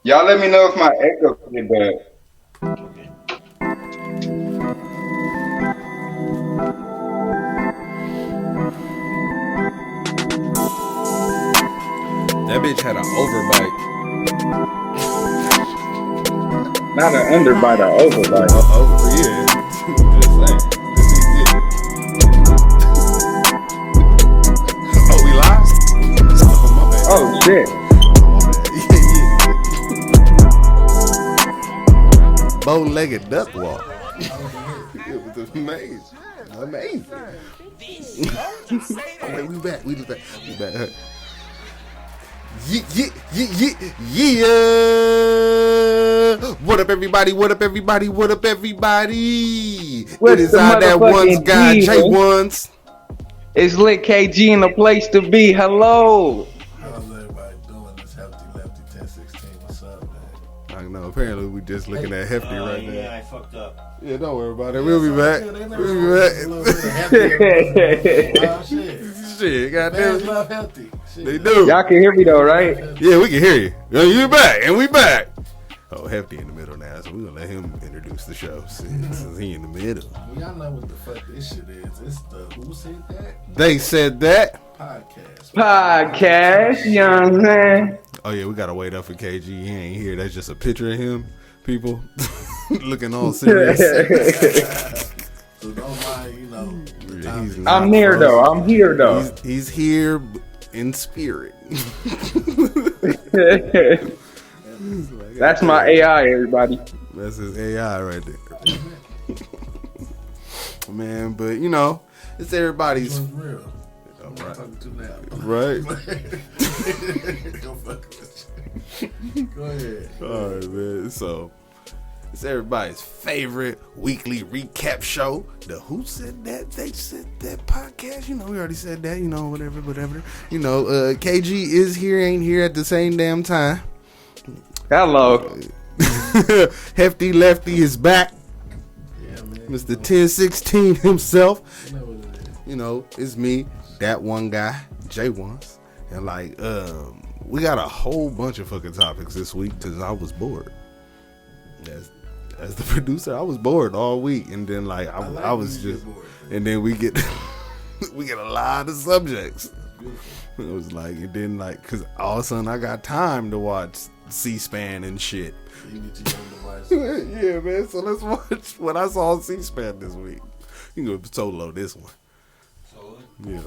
Y'all let me know if my echo get bad. Okay. That bitch had an overbite. Not an underbite, an overbite. Over, yeah. Just saying. Oh, we live? Oh, my bad. Oh shit. My bad. Yeah. Bow-legged duck walk. It was amazing. Amazing. Okay, we back. We back. We back. Yeah. What up, everybody? What up, everybody? What up, everybody? It What's is the I that once motherfucking guy, D, J man? Ones. It's Lit KG in the place to be. Hello. How's everybody doing? This Hefty Lefty 1016. What's up, man? I know. Apparently, we just looking at Hefty right now. Yeah, I fucked up. Yeah, don't worry about it. We'll be back. We'll be back. Shit, goddamn. Fans love Hefty. Shit. They do. Y'all can hear me though, right? Yeah, we can hear you. You back, and we back. Oh, Hefty in the middle now, so we're gonna let him introduce the show since he in the middle. Well, y'all know what the fuck this shit is. It's the Who Said That They said that. podcast. Podcast, you know what I'm saying? Oh yeah, we gotta wait up for KG. He ain't here. That's just a picture of him. People looking all serious. So don't mind, you know. the time He's it not I'm near frozen. though. I'm here though. He's here in spirit. That's my AI, everybody. That's his AI right there. Man, but you know, it's everybody's was real. right. I'm talking to now. Right. Don't fuck with you. Go ahead. All right, man. So it's everybody's favorite weekly recap show. The Who Said That? They Said That podcast. You know, we already said that. You know, whatever. You know, KG is here, ain't here at the same damn time. Hello. Hefty Lefty is back. Yeah, man. Mr. 1016 himself. You know what it is. You know, it's me, that one guy, J Ones. And like, we got a whole bunch of fucking topics this week because I was bored. As the producer, I was bored all week, and then like I was when you just, get bored. and then we get we get a lot of subjects. It was like it didn't like because all of a sudden I got time to watch C-SPAN and shit. You get your own device. Yeah, man. So let's watch what I saw on C-SPAN this week. You can go solo this one. So, Yeah.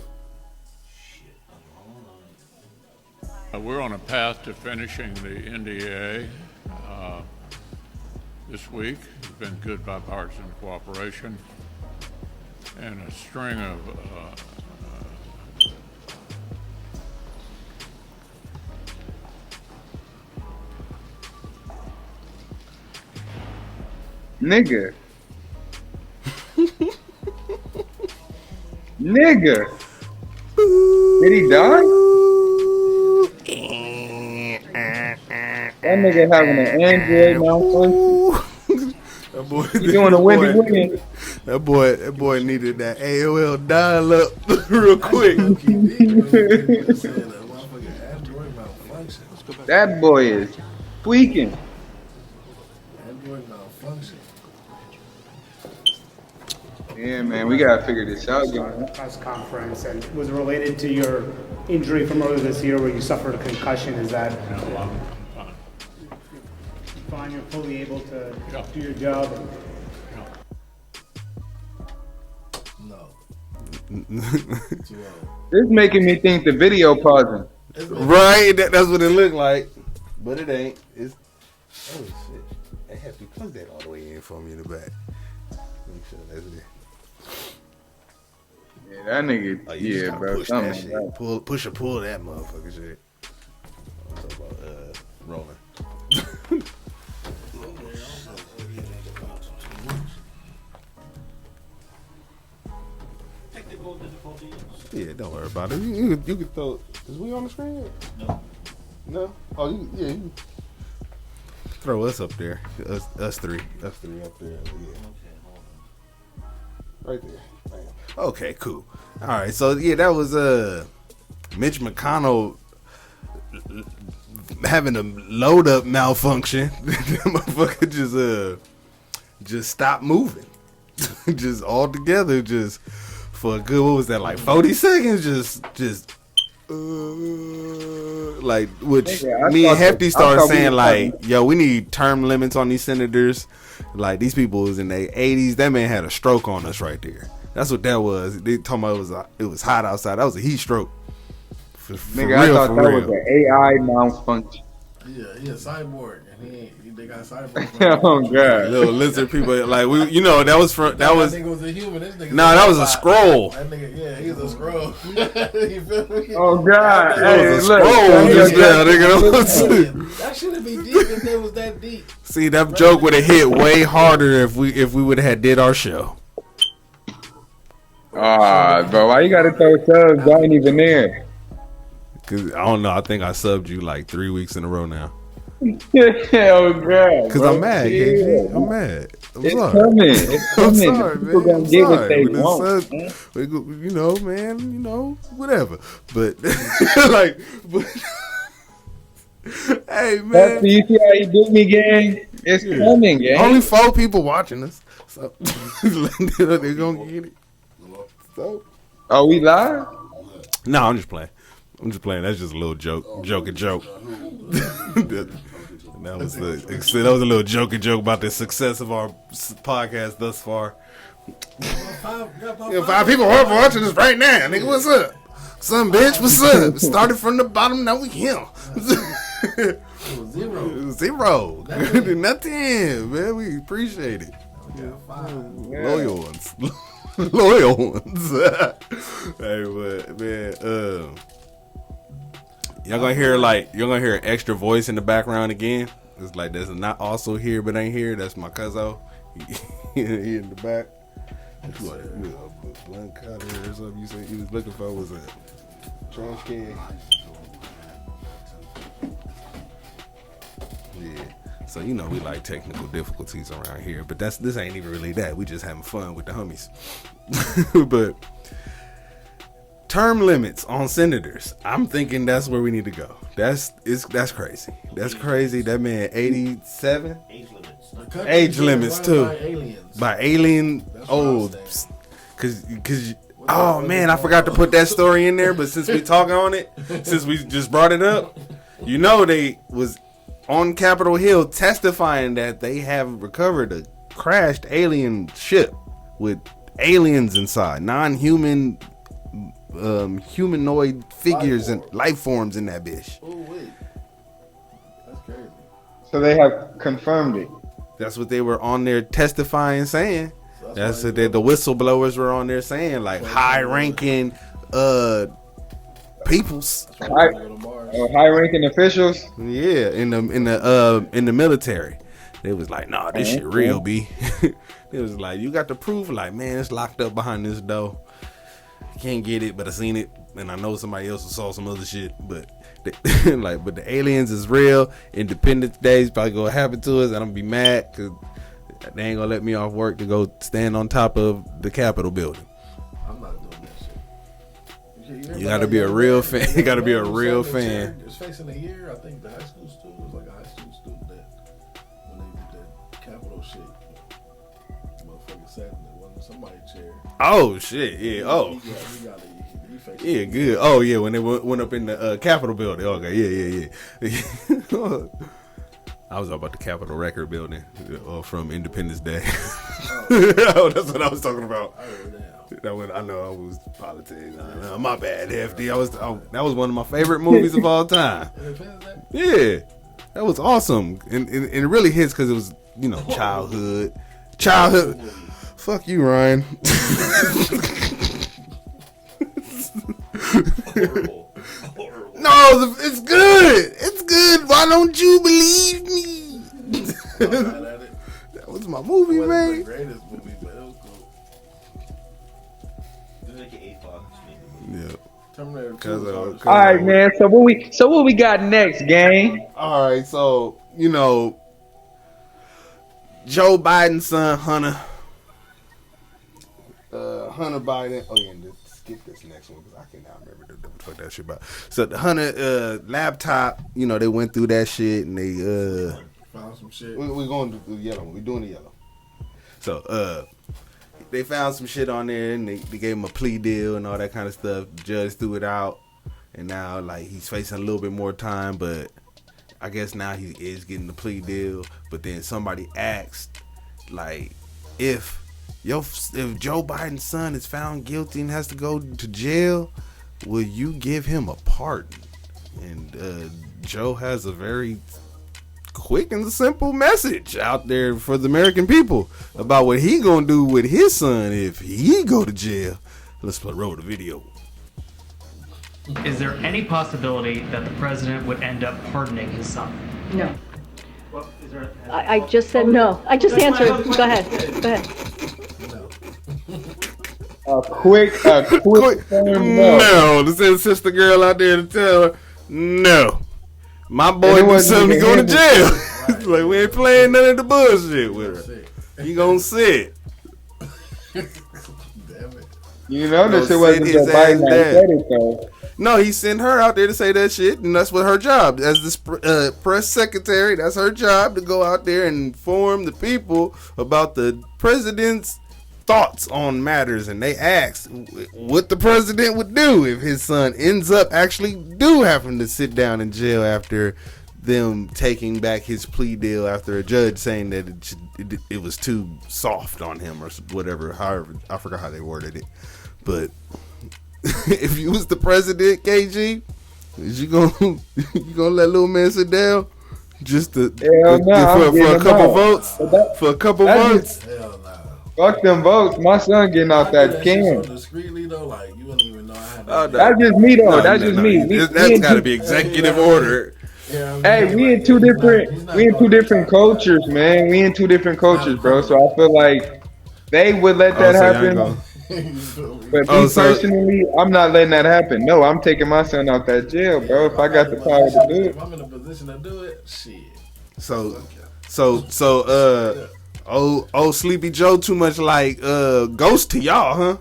shit. We're on a path to finishing the NDA this week. It's been good bipartisan cooperation and a string of Nigga. Nigga. Did he die? That nigga having an Android malfunction. That boy, He doing a Wendy Williams. That boy needed that AOL dial up real quick. Android malfunction. That boy is tweaking. Android malfunction. Yeah, man, we gotta figure this out, y'all. Press conference, and was it related to your injury from earlier this year where you suffered a concussion? Is that a long time. fine? You're fully able to Yeah. do your job? No. Too This making me think the video pausing. old. Right, that's what it looked like, but it ain't. It's oh shit. They have to plug that all the way in for me in the back. Make sure that's it. Yeah, that nigga. Oh, you just Yeah, gotta bro. push Something that like shit. that. Pull that motherfucker shit. I'm talking about rolling. Technical difficulties. Yeah, don't worry about it. You can throw. Is we on the screen? No. No. Oh, you can throw us up there. Us three up there. Yeah, Okay, hold on. right there. Bam. Okay, cool. All right, so yeah, that was Mitch McConnell having a load up malfunction. That motherfucker just stopped moving. Just all together, just for a good, what was that, like 40 seconds? Just like, which Nigga, I me and thought Hefty that- I started thought we saying was like, yo, we need term limits on these senators. Like, these people was in their 80s. That man had a stroke on us right there. That's what that was. They talking about it was hot outside. That was a heat stroke. For Nigga, I thought that was an AI malfunction. Yeah, he a cyborg, and they got cyborg. Oh god. Little lizard people, like, that was from, that was, nigga was a human. This nigga that was a robot. scroll. That nigga, yeah, he's a scroll. You feel me? Oh god. That Hey, was a look. scroll just Hey, now, nigga. That shouldn't be deep if it was that deep. See, that joke would have hit way harder if we would have had did our show. Bro, why you gotta throw subs? I ain't even there. Cause I don't know, I think I subbed you like 3 weeks in a row now. Oh god. Cause bro. I'm mad, Yeah. KG. I'm mad. I'm It's sorry. coming. It's I'm coming. sorry, People man. gonna I'm get what sorry. they We done want. subbed- man. we go- you know, man, whatever. But like, hey, man. That's you see how you do me, gang? It's coming, gang. Only 4 people watching us, so they're gonna get it. So, Are we live? no, I'm just playing. That's just a little joke. Joke. That was a little joke about the success of our podcast thus far. 5 people are watching us right now. Nigga, what's up? Some bitch, what's up? Started from the bottom, now we here. It was zero. 0. Nothing, man. We appreciate it. Loyal ones. Loyal ones. Hey, but man, y'all gonna hear an extra voice in the background again. It's like there's not also here but ain't here. That's my cousin. He in the back. What? A blunt cutter or something you said you was looking for was a trash can. Yeah. So we like technical difficulties around here, but this ain't even really that. We just having fun with the homies. But term limits on senators, I'm thinking that's where we need to go. That's crazy. That's crazy. That man 87 Age limits. The country Age is limits, run too. By aliens. by alien That's what I'm old. saying. Cause oh man, I forgot to put that story in there. But since we talking on it, since we just brought it up, they was on Capitol Hill testifying that they have recovered a crashed alien ship with aliens inside, non-human, humanoid figures and life forms in that bitch. Oh wait, that's crazy. So they have confirmed it. That's what they were on there testifying, saying. So That's why what the whistleblowers were on there saying, like high-ranking peoples. that's why they go to Mars. High-ranking officials. Yeah, in the military. They was like, nah, this shit real, B. It was like, you got the proof, like, man, it's locked up behind this door. Can't get it, but I seen it, and I know somebody else saw some other shit. But but the aliens is real. Independence Day is probably gonna happen to us, and I'm gonna be mad because they ain't gonna let me off work to go stand on top of the Capitol building. I'm not doing that shit. You gotta be a real fan. You gotta be a real fan. It's facing a year. I think the high school student was like a high school student that when they did that Capitol shit, motherfucker sat in one somebody's chair. Oh shit, yeah. Oh. He faced Yeah, good. Oh yeah, when they went up in the Capitol building. Okay, yeah. I was about the Capitol Record building from Independence Day. Oh, that's what I was talking about. That one, I know I was politics. My bad, Hefty. That was one of my favorite movies of all time. Yeah, that was awesome, and it really hits because it was childhood. Fuck you, Ryan. Horrible. No, it's good. It's good. Why don't you believe me? That was my movie, The man. greatest movie, but it was cool. There's like an A-Fox maybe. Yeah. Terminator 2 Cause, was hard. All right, man. So what we got next, gang? All right, so Joe Biden's son Hunter Biden. Oh yeah, skip this next one because I cannot remember what the fuck that shit about. So the Hunter laptop, you know, they went through that shit and they Found some shit. we're going to do the yellow one. We're doing the yellow. So they found some shit on there and they gave him a plea deal and all that kind of stuff. The judge threw it out and now like he's facing a little bit more time, but I guess now he is getting the plea deal. But then somebody asked, like, if Joe Biden's son is found guilty and has to go to jail, will you give him a pardon? And Joe has a very quick and simple message out there for the American people about what he gonna do with his son if he go to jail. Let's roll the video. Is there any possibility that the president would end up pardoning his son? No. Well, is there I just said no. I just answered. Go ahead. Go ahead. A quick firm no. No, this is sister girl out there to tell her, no. My boy And it do wasn't something to even go to him. jail. Like, we ain't playing none of the bullshit with her. He gonna sit. Damn it. You know this Go shit wasn't sit Joe his Biden ass that down. said it though. No, he sent her out there to say that shit, and that's what her job as this press secretary. That's her job to go out there and inform the people about the president's thoughts on matters. And they asked what the president would do if his son ends up actually having to sit down in jail after them taking back his plea deal after a judge saying that it was too soft on him or whatever. However, I forgot how they worded it, but. If you was the president, KG, is you gonna let little man sit down just to Hell no, for a couple votes? For a couple votes? Hell nah. Fuck them votes. My son getting out that can. So discreetly though, like you wouldn't even know I had Oh, that. no. That's just me though. No, That's no, just no. me. That's got to be executive order. Yeah, Hey, we in two different cultures, man. We in two different cultures, bro. So I feel like they would let that Oh, so y'all ain't happen. gonna- But Oh, me so- personally, I'm not letting that happen. No, I'm taking my son out that jail, bro. If I got the power to do it. If I'm in a position to do it, shit. So Sleepy Joe too much like Ghost to y'all, huh?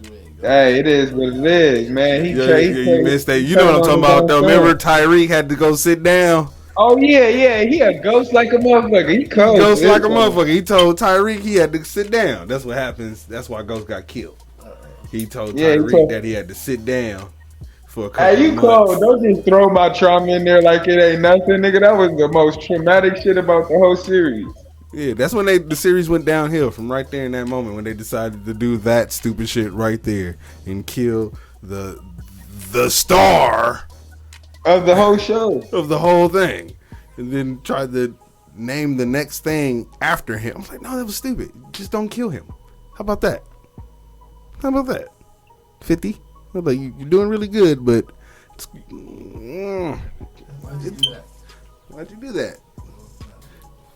You ain't Hey, it is what it is, man. He You missed that. You know what I'm talking about though. Remember Tyreek had to go sit down. Oh yeah. He a ghost like a motherfucker. He cold. Ghost like a motherfucker. He told Tyreek he had to sit down. That's what happens. That's why Ghost got killed. He told Yeah, he Tyreek told- that he had to sit down for a couple Hey, you of cold. months. Don't just throw my trauma in there like it ain't nothing, nigga. That was the most traumatic shit about the whole series. Yeah, that's when the series went downhill from right there in that moment when they decided to do that stupid shit right there and kill the star Of the whole show. of the whole thing, and then tried to name the next thing after him. I was like, no, that was stupid. Just don't kill him. How about that? 50? I'm like, you're doing really good, but Why'd you do that? why'd you do that?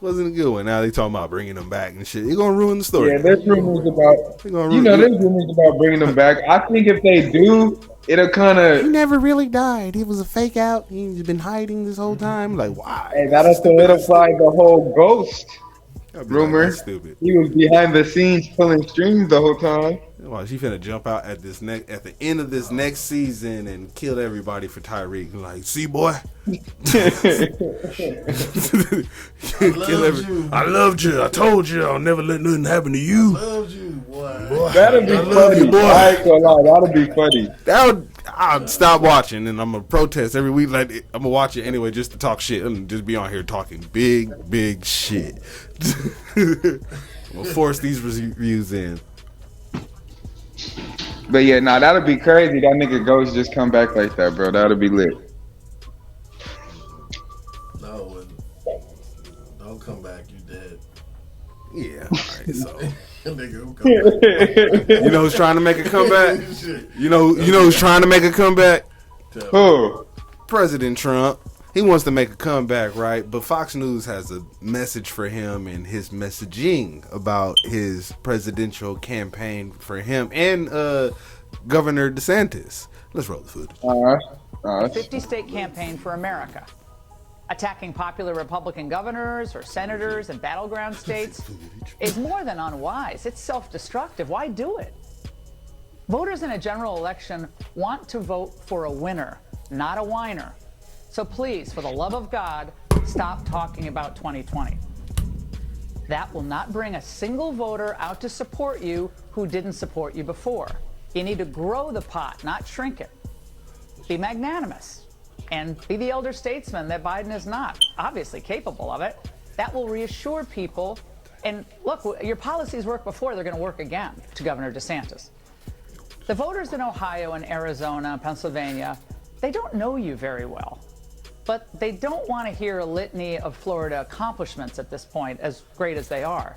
Wasn't a good one. Now they talking about bringing him back and shit. You're gonna ruin the story. Yeah, there's rumors about. They gonna You ruin- know, there's rumors about bringing them back. I think if they do, it'll kind He of. never really died. He was a fake out. He's been hiding this whole time. Like, why? Hey, that'll solidify the whole ghost I'd be like, rumor. that's stupid. He was behind the scenes pulling strings the whole time. Well, she finna jump out at the end of this next season and kill everybody for Tyreek. Like, see, boy, you. I loved you. I told you I'll never let nothing happen to you. Loved you, boy. That'll be I love funny. you, boy. I ain't gonna lie, that'll be funny. I'll stop watching and I'm gonna protest every week. Like, I'm gonna watch it anyway just to talk shit and just be on here talking big shit. I'm gonna force these reviews in. But yeah, nah, that'll be crazy. That nigga Ghost just come back like that, bro. That'll be lit. No, don't come back. You dead. Yeah. All right, so Nigga, who come back? you know who's trying to make a comeback? Shit. You know who's trying to make a comeback? Who? President Trump. He wants to make a comeback, right? But Fox News has a message for him and his messaging about his presidential campaign for him and Governor DeSantis. Let's roll the footage. 50-state campaign for America. Attacking popular Republican governors or senators in battleground states is more than unwise. It's self-destructive. Why do it? Voters in a general election want to vote for a winner, not a whiner. So please, for the love of God, stop talking about 2020. That will not bring a single voter out to support you who didn't support you before. You need to grow the pot, not shrink it. Be magnanimous and be the elder statesman that Biden is not, obviously capable of it. That will reassure people. And look, your policies worked before, they're going to work again to Governor DeSantis. The voters in Ohio and Arizona, Pennsylvania, they don't know you very well. But they don't want to hear a litany of Florida accomplishments at this point, as great as they are.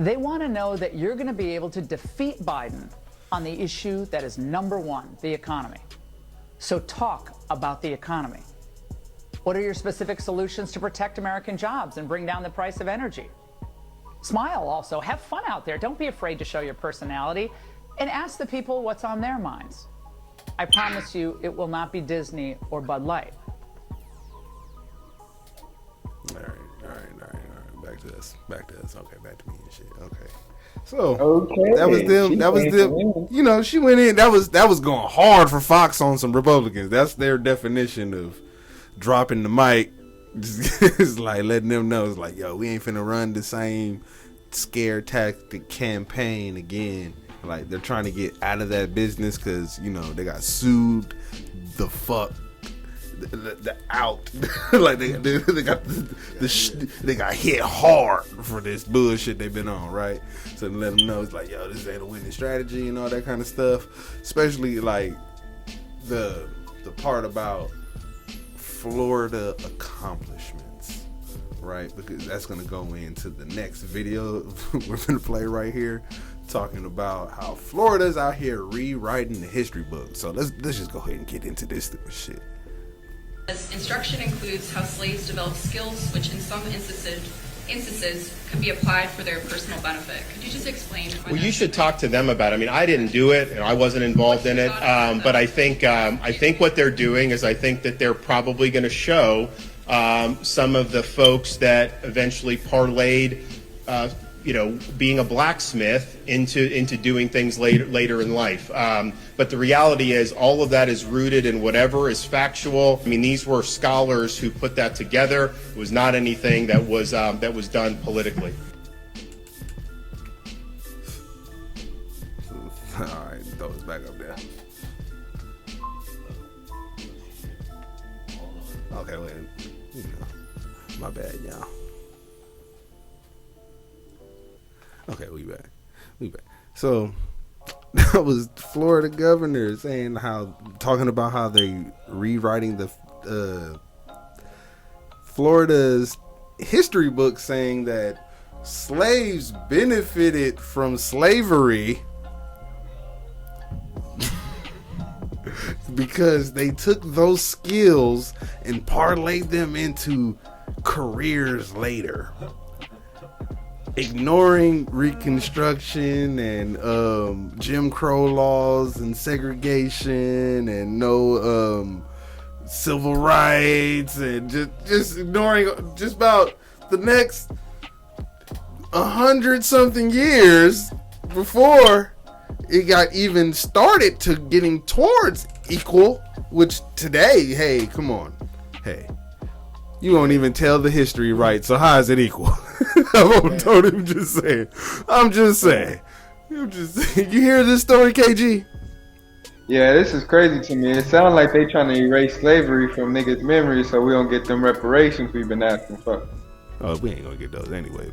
They want to know that you're going to be able to defeat Biden on the issue that is number one, the economy. So talk about the economy. What are your specific solutions to protect American jobs and bring down the price of energy? Smile also. Have fun out there. Don't be afraid to show your personality and ask the people what's on their minds. I promise you it will not be Disney or Bud Light. All right. Back to us. Okay, back to me and shit. Okay. So Okay. that was them. That was them. You know, she went in. That was going hard for Fox on some Republicans. That's their definition of dropping the mic. It's like letting them know. It's like, yo, we ain't finna run the same scare tactic campaign again. Like they're trying to get out of that business because you know they got sued the fuck. The out like they got they got hit hard for this bullshit they've been on, right? So to let them know it's like, yo, this ain't a winning strategy and all that kind of stuff. Especially like the part about Florida accomplishments, right? Because that's gonna go into the next video we're gonna play right here, talking about how Florida's out here rewriting the history book. So let's just go ahead and get into this stupid shit. Instruction includes how slaves develop skills, which in some instances could be applied for their personal benefit. Could you just explain? Well, you should talk to them about it. I mean, I didn't do it, and I wasn't involved in it. But I think what they're doing is I think that they're probably going to show some of the folks that eventually parlayed, being a blacksmith into doing things later in life. But the reality is all of that is rooted in whatever is factual. I mean, these were scholars who put that together. It was not anything that was done politically. All right, throw us back up there. Okay, wait. My bad, y'all. Okay, we back. So that was Florida governor talking about how they rewriting the Florida's history book, saying that slaves benefited from slavery because they took those skills and parlayed them into careers later. Ignoring Reconstruction and Jim Crow laws and segregation and no civil rights and just ignoring just about the next 100-something years before it got even started to getting towards equal, which today, hey, come on. Hey, you won't even tell the history right, so how is it equal? Don't even just say it. I'm just saying. You hear this story, KG? Yeah, this is crazy to me. It sounds like they trying to erase slavery from niggas' memories so we don't get them reparations we've been asking for. Oh, we ain't gonna get those anyway,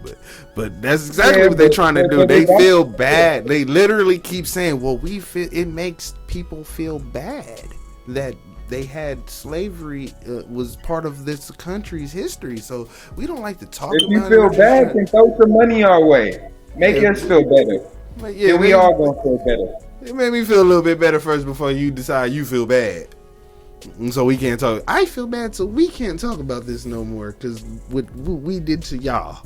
but that's exactly what they're trying to do. They feel bad. They literally keep saying, well, it makes people feel bad that they had slavery was part of this country's history, so we don't like to talk about it. If you feel bad, then throw some money our way. Make us feel better. Yeah, we all gonna feel better. It made me feel a little bit better first before you decide you feel bad. And so we can't talk. I feel bad, so we can't talk about this no more because what we did to y'all.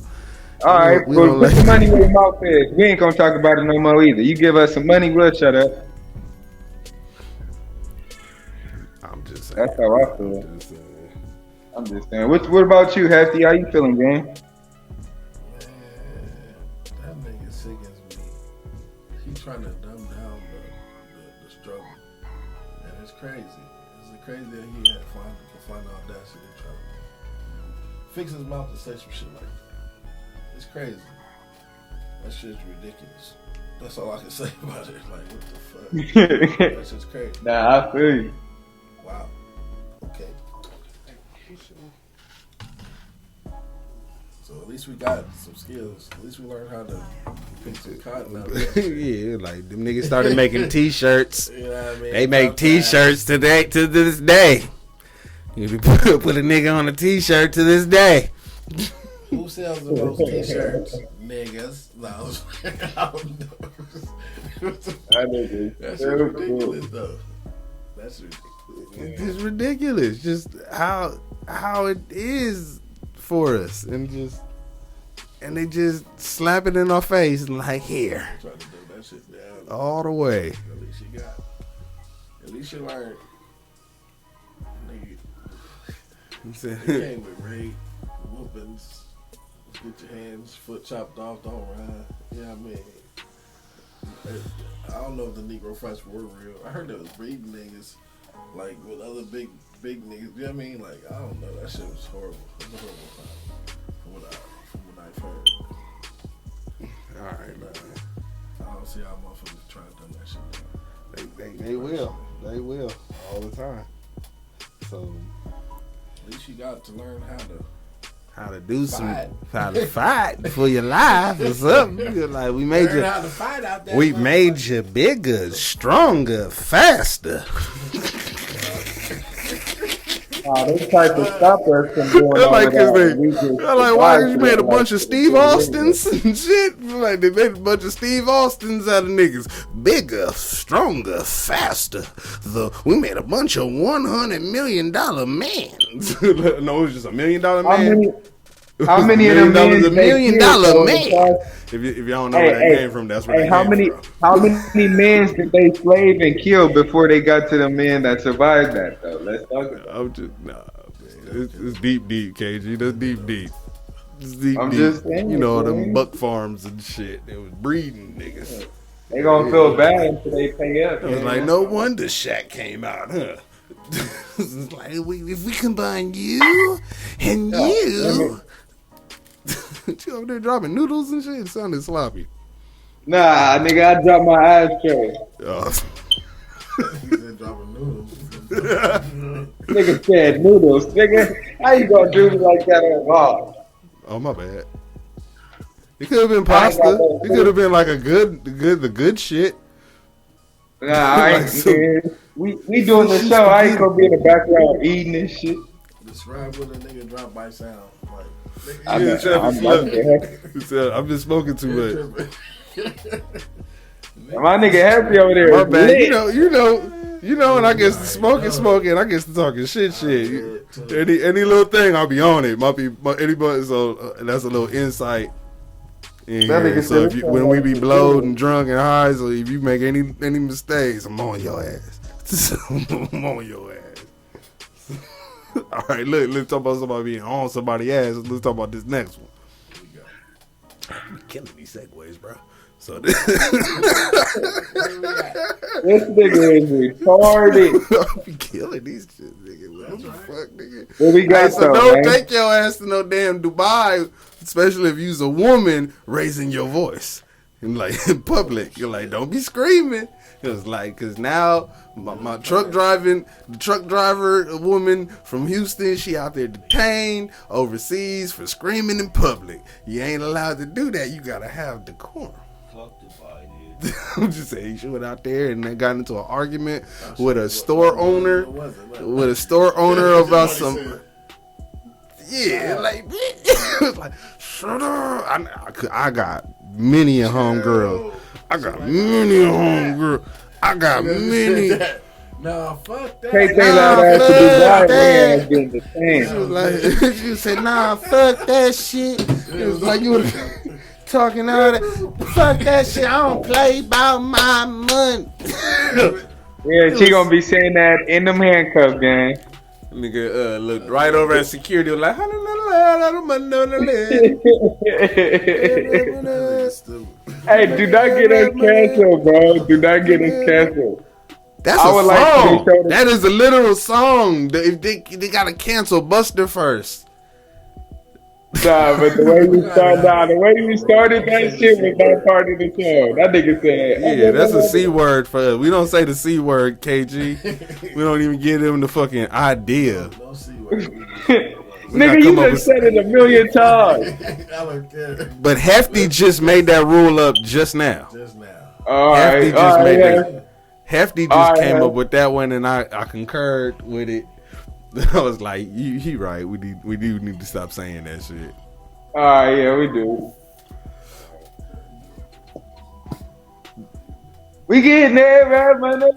All right, well, put the money where your mouth is. We ain't gonna talk about it no more either. You give us some money, we'll shut up. I'm just saying. That's how I feel. I'm just saying. What about you, Hefty? How you feeling, gang? Man, that nigga sickens me. He trying to dumb down fix his mouth to say some shit like that. It's crazy. That shit's ridiculous. That's all I can say about it. Like, what the fuck? That's just crazy. Nah, I feel you. Wow. Okay. So at least we got some skills. At least we learned how to pick some cotton out there. Yeah, like them niggas started making T-shirts. You know what I mean? They make T-shirts to this day. You put a nigga on a T-shirt to this day. Who sells the most T-shirts? Niggas. No, I don't know. That's ridiculous, though. That's ridiculous. It's ridiculous. Just how it is for us, and they just slap it in our face and like here, Trying to do that shit down. all the way. At least you got. At least you learned. Nigga. It came with rape, whoopings. Get your hands, foot chopped off, don't ride. You know what I mean? I don't know if the Negro fights were real. I heard there was breeding niggas, like with other big niggas. You know what I mean? Like, I don't know. That shit was horrible. It was a horrible time. From what I've heard. All right, man. I don't see how motherfuckers try to do that shit. They will all the time. So At least you got to learn how to do Fight. how to fight for your life or something. You're like we made learn how to fight out there. we made you bigger, stronger, faster. They tried to stop us from doing all Like, of that. We just why you made a survived bunch of Steve Austins and shit? Like, they made a bunch of Steve Austins out of niggas. Bigger, stronger, faster. We made a bunch of $100 million mans. No, it was just $1 million man. How many of them men? $1 million man. If y'all don't know where that came from, that's where that how came many? from. How many men did they slave and kill before they got to the men that survived that? Though, let's talk about. I'm just man. It's deep, KG. That's deep. It's deep. I'm just saying, you know, man. them buck farms and shit. They was breeding niggas. They gonna feel bad until they pay up. It was like, no wonder Shaq came out, huh? It's like, if we combine you and you. You over there dropping noodles and shit? It sounded sloppy. Nah, nigga, I dropped my ashtray. Oh. He said dropping noodles. Nigga said noodles. Nigga, how you gonna do me like that on God? Oh, my bad. It could have been pasta. It could have been like the good shit. Nah, I ain't. Man, we doing the show. I ain't gonna be in the background eating this shit. Describe what a nigga drop by sound. Like, I'm just smoking too much. My nigga happy over there. My bad. You know, and I guess the smoking, I guess the talking shit. Any little thing, I'll be on it. Anybody, so that's a little insight in here. So when we be blowed and drunk and high, so if you make any mistakes, I'm on your ass. I'm on your ass. All right, let's talk about somebody being on somebody's ass. Let's talk about this next one. I'm killing these segues, bro. So this nigga is retarded. I'm killing these shit, nigga. What the fuck, nigga? What we got, so don't take your ass to no damn Dubai, especially if you's a woman raising your voice. And like in public, you're like, don't be screaming. It's like, cause now my truck driver, a woman from Houston, she out there detained overseas for screaming in public. You ain't allowed to do that. You gotta have decorum. Fuck Dubai, dude. I'm just saying, she went out there and they got into an argument with a store owner, about some. Yeah, like, it was like, shut up. I got many a homegirl. I got many. No, fuck that. Take that ass to Dubai, man, getting detained. She was like, she said, nah, fuck that shit. It was like you were talking all that. Fuck that shit. I don't play about my money. Yeah, she gonna be saying that in them handcuffs, gang. Nigga looked right over at security, was like, hey, do not get us canceled, bro. Do not get us canceled. That's a song. That is a literal song. If they gotta cancel Buster first. Nah, but the way we started that shit was not part of the show. That nigga said, Yeah, that's a C word for us. We don't say the C word, KG. We don't even give them the fucking idea. No C word. Nigga, you just said it a million times. I don't care. But Hefty just made that rule up just now. Just now. Hefty just made that. Hefty just came Hef. up with that one, and I concurred with it. I was like, he right. We do need to stop saying that shit. Alright, yeah, we do. We getting there, right, my nigga?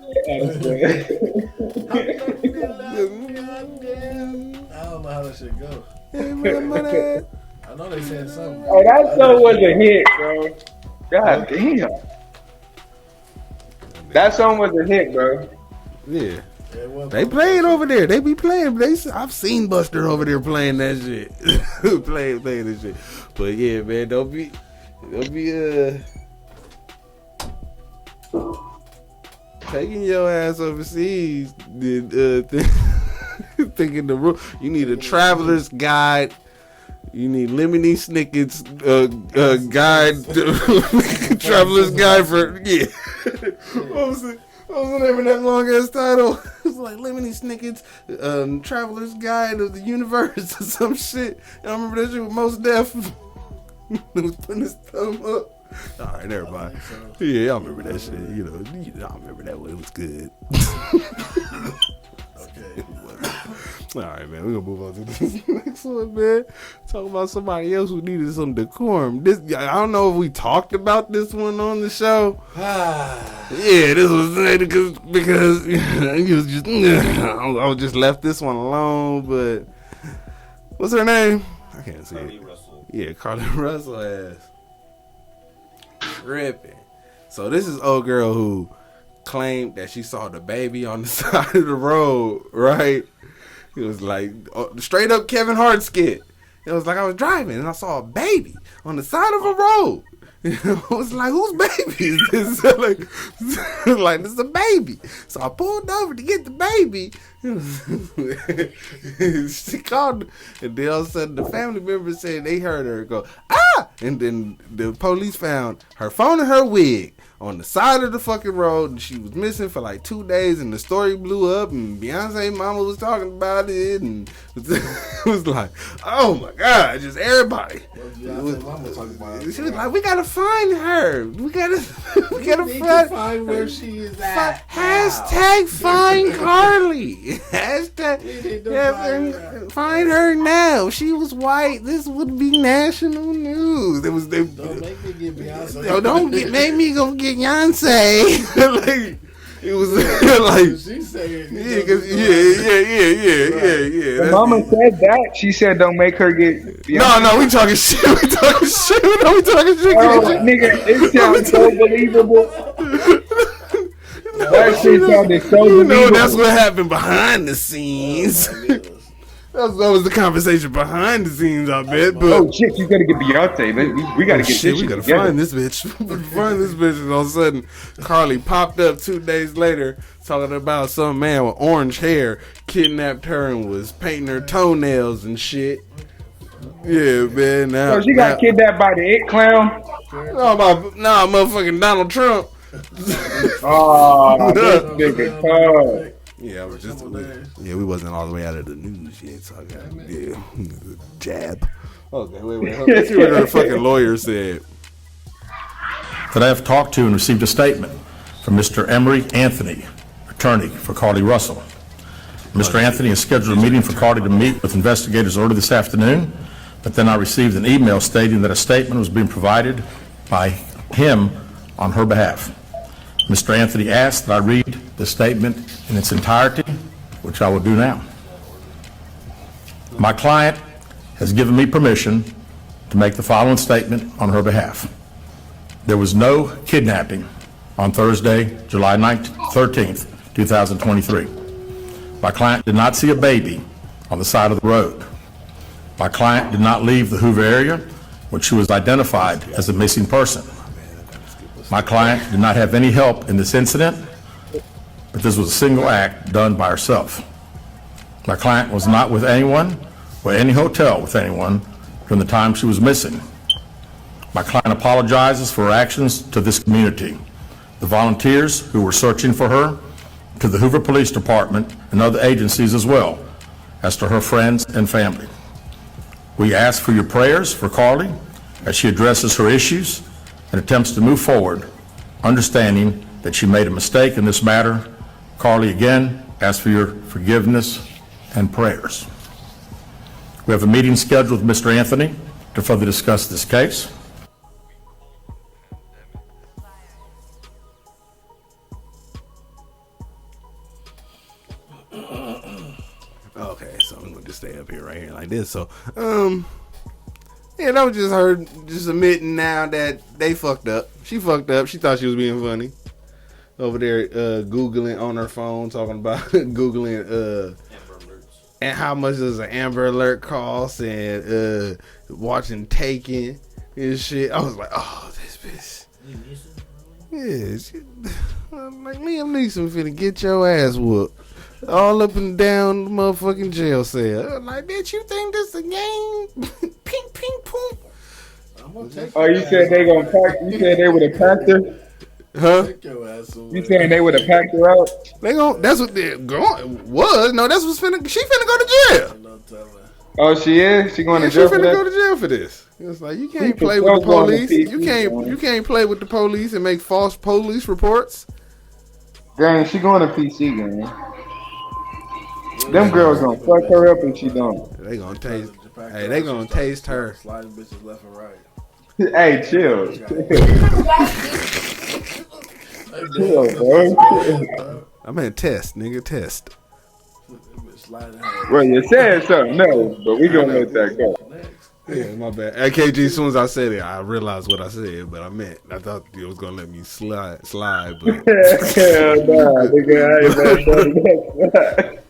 I don't know how that shit go. I know they said something. Oh, that song was a hit, bro. God damn. That song was a hit, bro. Yeah. They play it over there. They be playing. I've seen Buster over there playing that shit. playing this shit. But yeah, man, don't be taking your ass overseas. Thinking the rule. You need a traveler's guide. You need Lemony Snicket's guide, traveler's guide for What was the name of that long ass title? It was like Lemony Snicket's traveler's guide of the universe or some shit. And I remember that shit with Mos Def. He was putting his thumb up. All right, everybody. Yeah, I remember that shit. You know, I remember that one. It was good. Okay. All right, man. We're gonna move on to this next one, man. Talk about somebody else who needed some decorum. I don't know if we talked about this one on the show. Yeah, this was because he was just I just left this one alone. But what's her name? I can't see Carly it. Russell. Yeah, Carly Russell ass tripping. So this is old girl who claimed that she saw the baby on the side of the road, right? It was like straight up Kevin Hart skit. It was like I was driving and I saw a baby on the side of a road. I was like, whose baby is this? like, this is a baby. So I pulled over to get the baby. She called, and then all of a sudden the family members said they heard her go, ah! And then the police found her phone and her wig on the side of the fucking road, and she was missing for like 2 days, and the story blew up, and Beyonce mama was talking about it, and it was like, oh my God, just everybody. She was like, we gotta find her. We gotta find where she is at. Hashtag find Carly. Hashtag find her now. If she was white, this would be national news. Don't make me get Beyonce. Don't make me go get Beyonce. Like, it was like she said, yeah. The mama said that. She said, "Don't make her get." No, we talking shit. We talking shit. We talking shit. Oh, nigga, it sounds so believable. That shit sounded so believable. That's what happened behind the scenes. That was the conversation behind the scenes, I bet. But oh shit, you gotta get Beyonce. We gotta get shit. this We gotta together. find this bitch. Find this bitch, and all of a sudden, Carly popped up 2 days later talking about some man with orange hair kidnapped her and was painting her toenails and shit. Yeah, man. Now, So she got kidnapped by the It Clown. Nah, motherfucking Donald Trump. Oh, this nigga tough. Yeah, we wasn't all the way out of the news yet, so I got jab. Okay, wait. Let's see what her fucking lawyer said. That I have talked to and received a statement from Mr. Emery Anthony, attorney for Carly Russell. Mr. Anthony has scheduled a meeting for Carly to meet with investigators early this afternoon, but then I received an email stating that a statement was being provided by him on her behalf. Mr. Anthony asked that I read the statement in its entirety, which I will do now. My client has given me permission to make the following statement on her behalf. There was no kidnapping on Thursday, July 13th, 2023. My client did not see a baby on the side of the road. My client did not leave the Hoover area when she was identified as a missing person. My client did not have any help in this incident, but this was a single act done by herself. My client was not with anyone or any hotel with anyone during the time she was missing. My client apologizes for her actions to this community, the volunteers who were searching for her, to the Hoover Police Department and other agencies as well, as to her friends and family. We ask for your prayers for Carly as she addresses her issues and attempts to move forward, understanding that she made a mistake in this matter. Carly, again, ask for your forgiveness and prayers. We have a meeting scheduled with Mr. Anthony to further discuss this case. Okay, so I'm gonna just stay up here right here like this. So, yeah, that was just her just admitting now that they fucked up. She fucked up. She thought she was being funny over there, Googling on her phone, talking about Googling and how much does an Amber Alert cost, and watching Taken and shit. I was like, oh, this bitch. Yeah, I'm like, Liam Neeson finna get your ass whooped. All up and down the motherfucking jail cell. I'm like, bitch, you think this a game? Ping, ping, poom. Oh, you said they gonna pack? You said they would have packed her? Huh? You saying they would have packed her out? They gon' that's what they're going was. No, that's what's finna. She finna go to jail. Oh, she is? She going to She jail for finna that? go to jail for this. It's like you can't You play can with the still go on the police. PC, You can't play with the police and make false police reports. Gang, she going to PC, gang. Them girls gonna fuck her up and she don't. They gonna taste. Hey, they gonna taste her. Sliding bitches left and right. Hey, chill. Chill, bro. I meant test, nigga, test. Well, you said something, no, but we gonna let that go. Yeah, my bad. AKG, as soon as I said it, I realized what I said, but I thought you was gonna let me slide, but Hell nah, nigga, I ain't about to do that.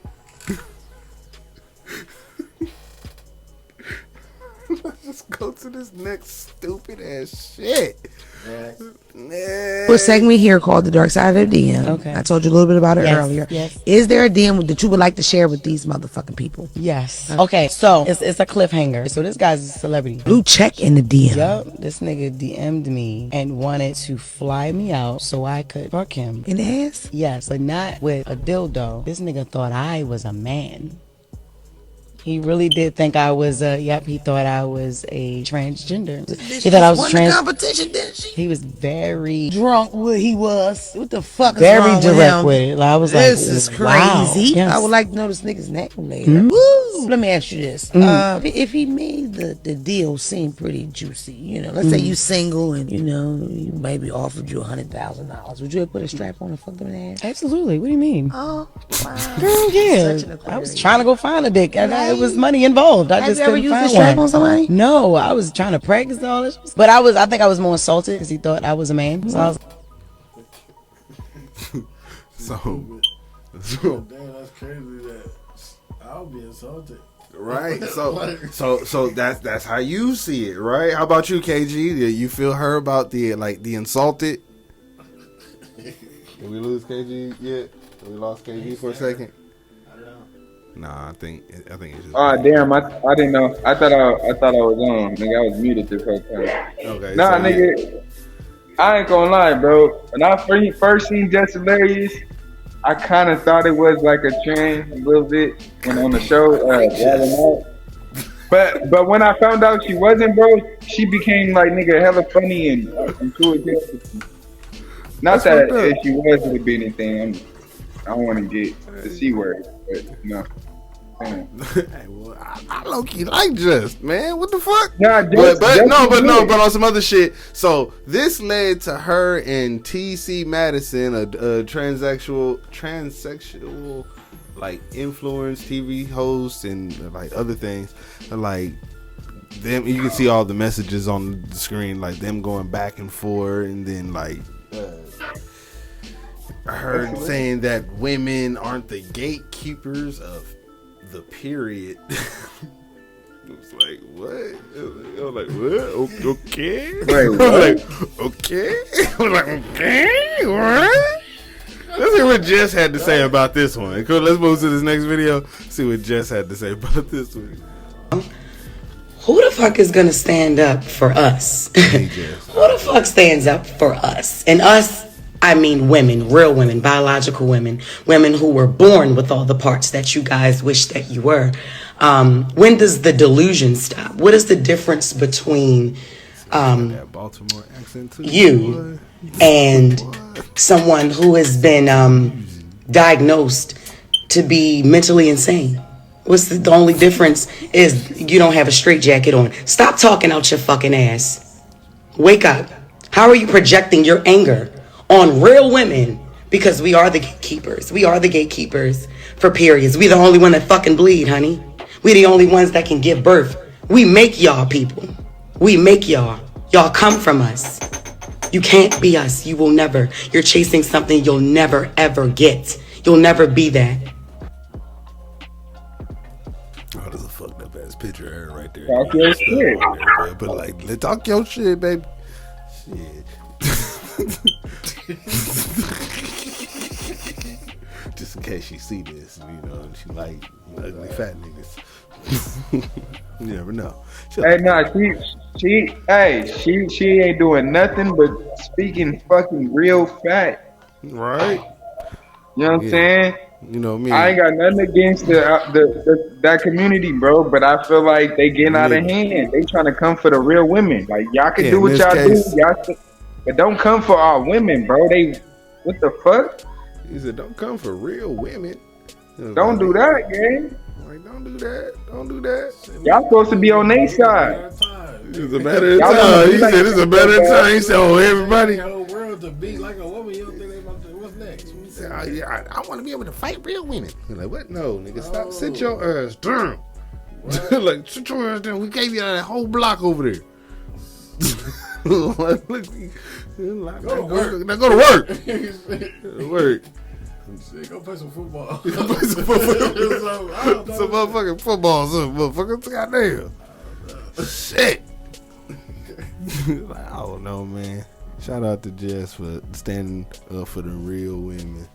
Let's go to this next stupid ass shit. For a segment here called The Dark Side of the DM. Okay. I told you a little bit about it earlier. Yes. Is there a DM that you would like to share with these motherfucking people? Yes. Okay, so it's a cliffhanger. So this guy's a celebrity. Blue check in the DM. Yup. This nigga DM'd me and wanted to fly me out so I could fuck him. In the ass? Yes, but not with a dildo. This nigga thought I was a man. He really did think I was he thought I was a transgender. He thought I was a trans. Competition, didn't she? He was very Drunk what he was. What the fuck is very wrong direct with with him? it. Like, I was This like, is wow. crazy. Yes. I would like to know this nigga's name later. Mhm. Woo! Let me ask you this. Mhm. If he made the deal seem pretty juicy, let's say you single and, you maybe offered you $100,000. Would you have put a strap on and fuck them in the ass? Absolutely. What do you mean? Oh, wow. Girl, yeah. Such an I was Aquarius. trying to go find a dick. And it was money involved. I Have just you ever couldn't used find a strap one. on somebody? No, I was trying to practice all this. But I think I was more insulted because he thought I was a man. So I was So, Damn, that's crazy that I'll be insulted. right. So that's how you see it, right? How about you, KG? Did you feel her about the insulted? Did we lose KG yet? Did we lost KG for a second? Nah, I think it's just. Oh damn! I didn't know. I thought I was on. Nigga, I was muted this whole time. Okay. Nah, so, nigga. I ain't gonna lie, bro. When I first seen Jess Hilarious, I kind of thought it was like a trend a little bit when on the show. But when I found out she wasn't, bro, she became like nigga hella funny and intuitive. Not That's that fucked up. if she was to be anything, I don't want to get the C word, but no. Hey, well, I low key like Just, man. What the fuck? Nah, but Just on some other shit. So this led to her and TC Madison, a transsexual like influence TV host and like other things, like them. You can see all the messages on the screen, like them going back and forth, and then like. Her saying that women aren't the gatekeepers of the period. It's like, what? I was like, what? Okay. Wait, I was like, okay. I was like, okay, what? Let's hear what Jess had to say about this one. Cool, let's move to this next video. See what Jess had to say about this one. Who the fuck is gonna stand up for us? Who the fuck stands up for us? And us, I mean women, real women, biological women, women who were born with all the parts that you guys wish that you were. When does the delusion stop? What is the difference between you and someone who has been diagnosed to be mentally insane? What's the only difference is you don't have a straitjacket on. Stop talking out your fucking ass. Wake up. How are you projecting your anger on real women? Because we are the gatekeepers. We are the gatekeepers for periods. We the only one that fucking bleed, honey. We the only ones that can give birth. We make y'all people. We make y'all. Y'all come from us. You can't be us. You will never. You're chasing something you'll never ever get. You'll never be that. Oh, there's a fucked up ass picture of her right there. Talk your shit. But like, let's talk your shit, baby. Shit. Just in case she see this, you know, she like ugly fat niggas. You never know. Hey, nah, she ain't doing nothing but speaking fucking real fat. Right. You know what I'm saying? You know me. I ain't got nothing against that community, bro, but I feel like they getting out of hand. They trying to come for the real women. Like, y'all can do what y'all do, but don't come for our women, bro. What the fuck? He said, don't come for real women. Don't do that, gang. Like, don't do that. Don't do that. Y'all supposed to be on their side. It's a matter of time. He said it's a matter of time. He said, oh, everybody. The whole world to be like a woman. You don't think they about to, what's next? He said, I want to be able to fight real women. He's like, what? No, nigga, stop. Sit your ass down. Like, sit your ass down. We gave you that whole block over there. Like, look, go to work. Now go to work. Go to work. Shit, go play some football. Go play some football. Some motherfucking football, some motherfucking goddamn. Shit. Like, I don't know, man. Shout out to Jess for standing up for the real women.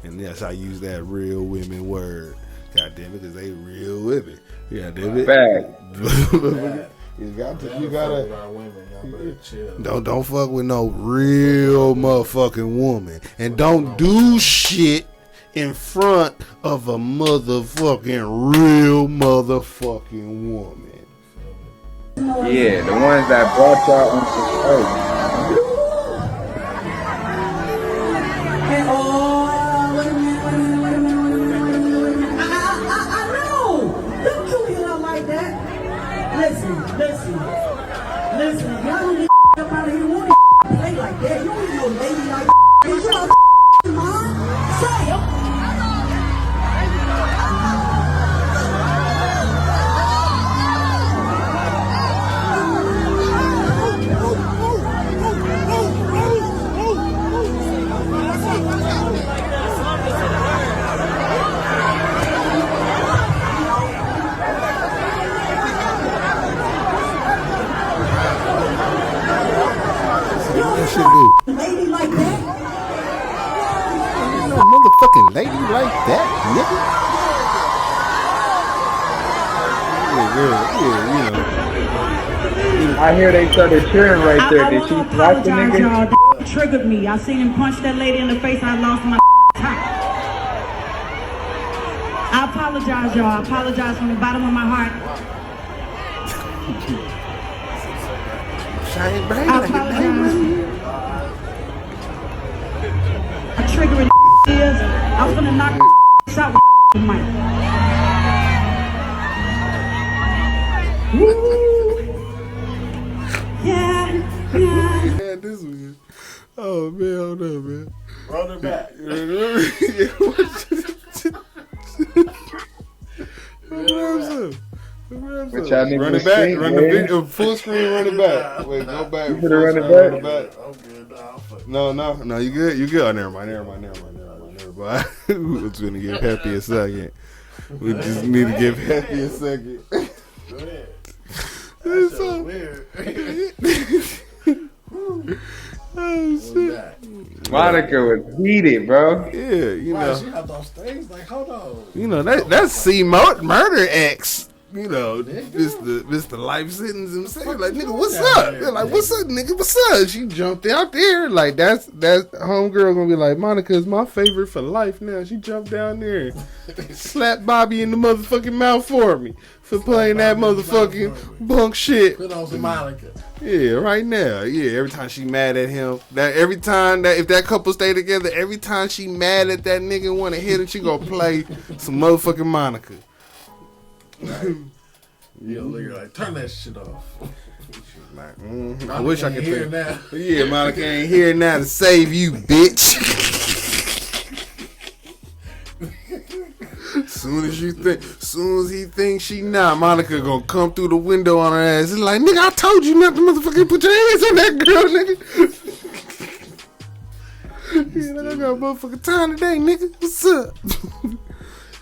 And yes, I use that real women word. God damn it, because they real women. God damn it. Bad. You gotta don't fuck with no real motherfucking woman, and don't do shit in front of a motherfucking real motherfucking woman. Yeah, the ones that brought y'all on some show. Listen, y'all don't get up out of here. You want to play like that. You don't need no lady like that. You got mine? Say it. Shit do. Lady like that? Ain't no motherfucking lady like that, nigga. I hear they started cheering right there. Did she slap the nigga? Y'all, that triggered me. I seen him punch that lady in the face. I lost my top. I apologize, y'all. I apologize from the bottom of my heart. I apologize. I triggering is. I was gonna knock out with the mic. Woo. Yeah. This was. Oh man, hold on, man. Run it back. Run it back. Run the video. Full screen. Run it back. Wait, go back. You better run it back. I'm good. No, you good. You good. Oh, never mind. I was gonna give Happy a second. We just need to give Happy a second. Go ahead. It's so weird. Oh shit. Monica was heated, bro. Yeah, you know. She hopped off stage. Like, hold on. You know that's C Murder X. Mr. Life Sentence himself. Like, nigga, what's up? They're like, what's up, nigga? What's up? She jumped out there. Like, that's homegirl gonna be like, Monica's my favorite for life now. She jumped down there, slapped Bobby in the motherfucking mouth for me for playing that motherfucking bunk shit. Put on some Monica. Yeah, right now. Yeah, every time she mad at him, if that couple stay together, every time she mad at that nigga and want to hit him, she gonna play some motherfucking Monica. Right. Yo, look at like, turn that shit off. Like, I wish I could hear now. Yeah, Monica ain't here now to save you, bitch. Soon as he thinks she not, Monica gonna come through the window on her ass. It's like, nigga, I told you not to motherfucking put your hands on that girl, nigga. Yeah, like, I got motherfucking time today, nigga. What's up?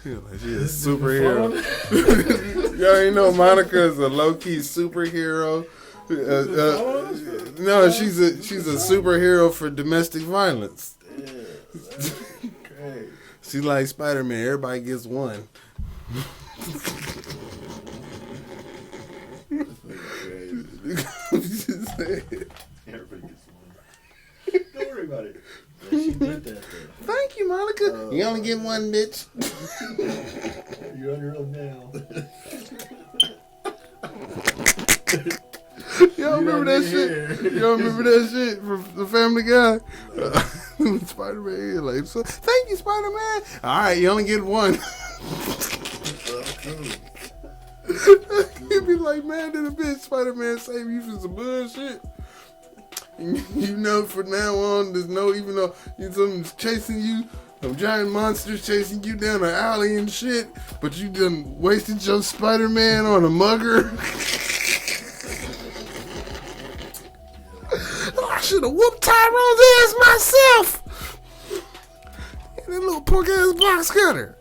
Yeah, like she a superhero. Y'all ain't know Monica is a low-key superhero. No, she's a superhero for domestic violence. She's like Spider-Man. Everybody gets one. Everybody gets one. Don't worry about it. She did that though. Thank you, Monica. You only get one, bitch. You're on your own now. Y'all remember that shit? Y'all remember that shit from the Family Guy? Spider-Man, like, so, thank you, Spider-Man. All right, you only get one. You'd be like, man, did a bitch Spider-Man save you from some bullshit? You know, from now on, there's no, even though something's chasing you, some giant monsters chasing you down an alley and shit, but you done wasted your Spider-Man on a mugger. I should have whooped Tyrone's ass myself. And that little punk ass box cutter.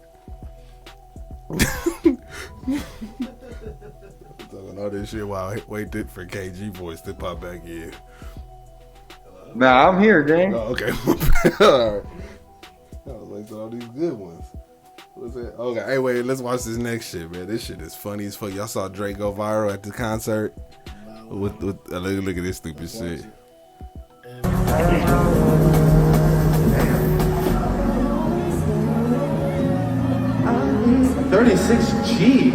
Talking all this shit while I waited for KG voice to pop back in. Nah, I'm here, gang. Oh, okay. All right. I was like, all these good ones. What's that? Okay, hey, wait, let's watch this next shit, man. This shit is funny as fuck. Y'all saw Drake go viral at the concert? Look at this stupid shit. 36G.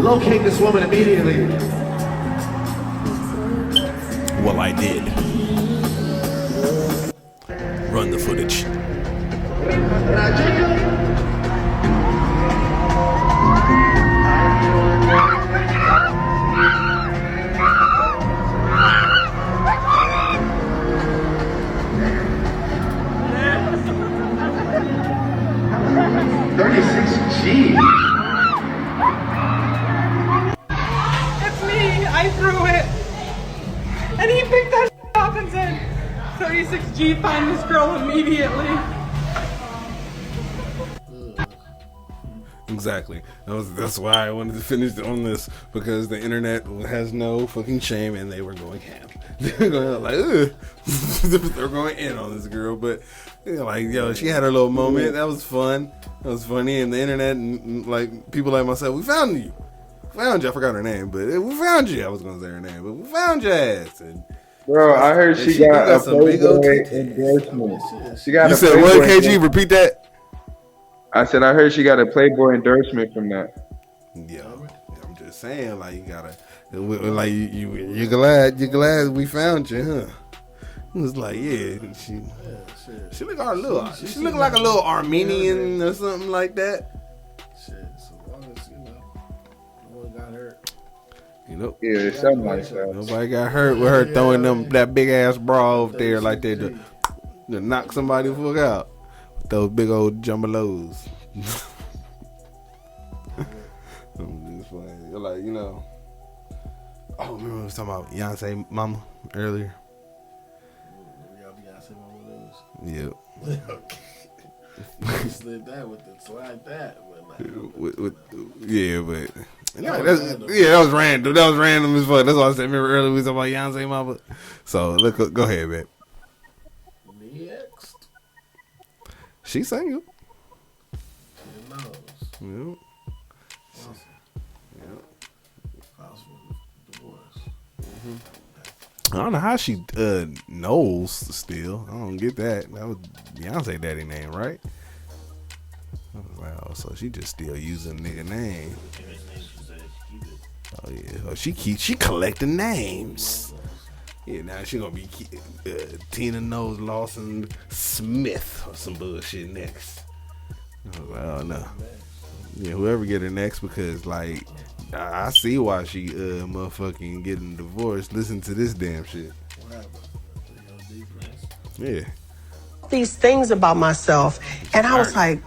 Locate this woman immediately. Well, I did. Run the footage. It's me. I threw it. And he picked that up and said, 36G, find this girl immediately. Exactly. That's why I wanted to finish on this, because the internet has no fucking shame and they were going ham. They're going like, ugh. They're going in on this girl, but like, yo, she had her little moment. That was fun. That was funny. And the internet and like people like myself, we found you. Found you. I forgot her name, but we found you. I was gonna say her name, but we found your ass. And bro, I heard she got a Playboy endorsement. She got you a said Playboy what, KG? Repeat that. I said I heard she got a Playboy endorsement from that. Yeah, I'm just saying, like, you gotta, like, you're glad we found you, huh? It was like, yeah, she look like a little, she look like a little Armenian or something like that. Shit, so long as no one got hurt. Yeah, something like that. Nobody got hurt with her throwing that big ass bra over there like that to knock somebody the fuck out with those big old jumbalos. I'm just playing. Like, oh, remember we was talking about Beyonce mama earlier? Beyonce mama news. Yep. You slid that with the slide that. That was random. That was random as fuck. That's why I said, remember earlier we was talking about Beyonce mama. So go ahead, man. Next. She single. Yep. I don't know how she knows still. I don't get that. That was Beyonce daddy name, right? I was like, oh, so she just still using nigga name. Oh yeah, oh, she collecting names. Yeah, now she gonna be Tina Knows Lawson Smith or some bullshit next. I was like, oh no. Yeah, whoever get her next, because like I see why she motherfucking getting divorced. Listen to this damn shit. Yeah. These things about myself, and I was like,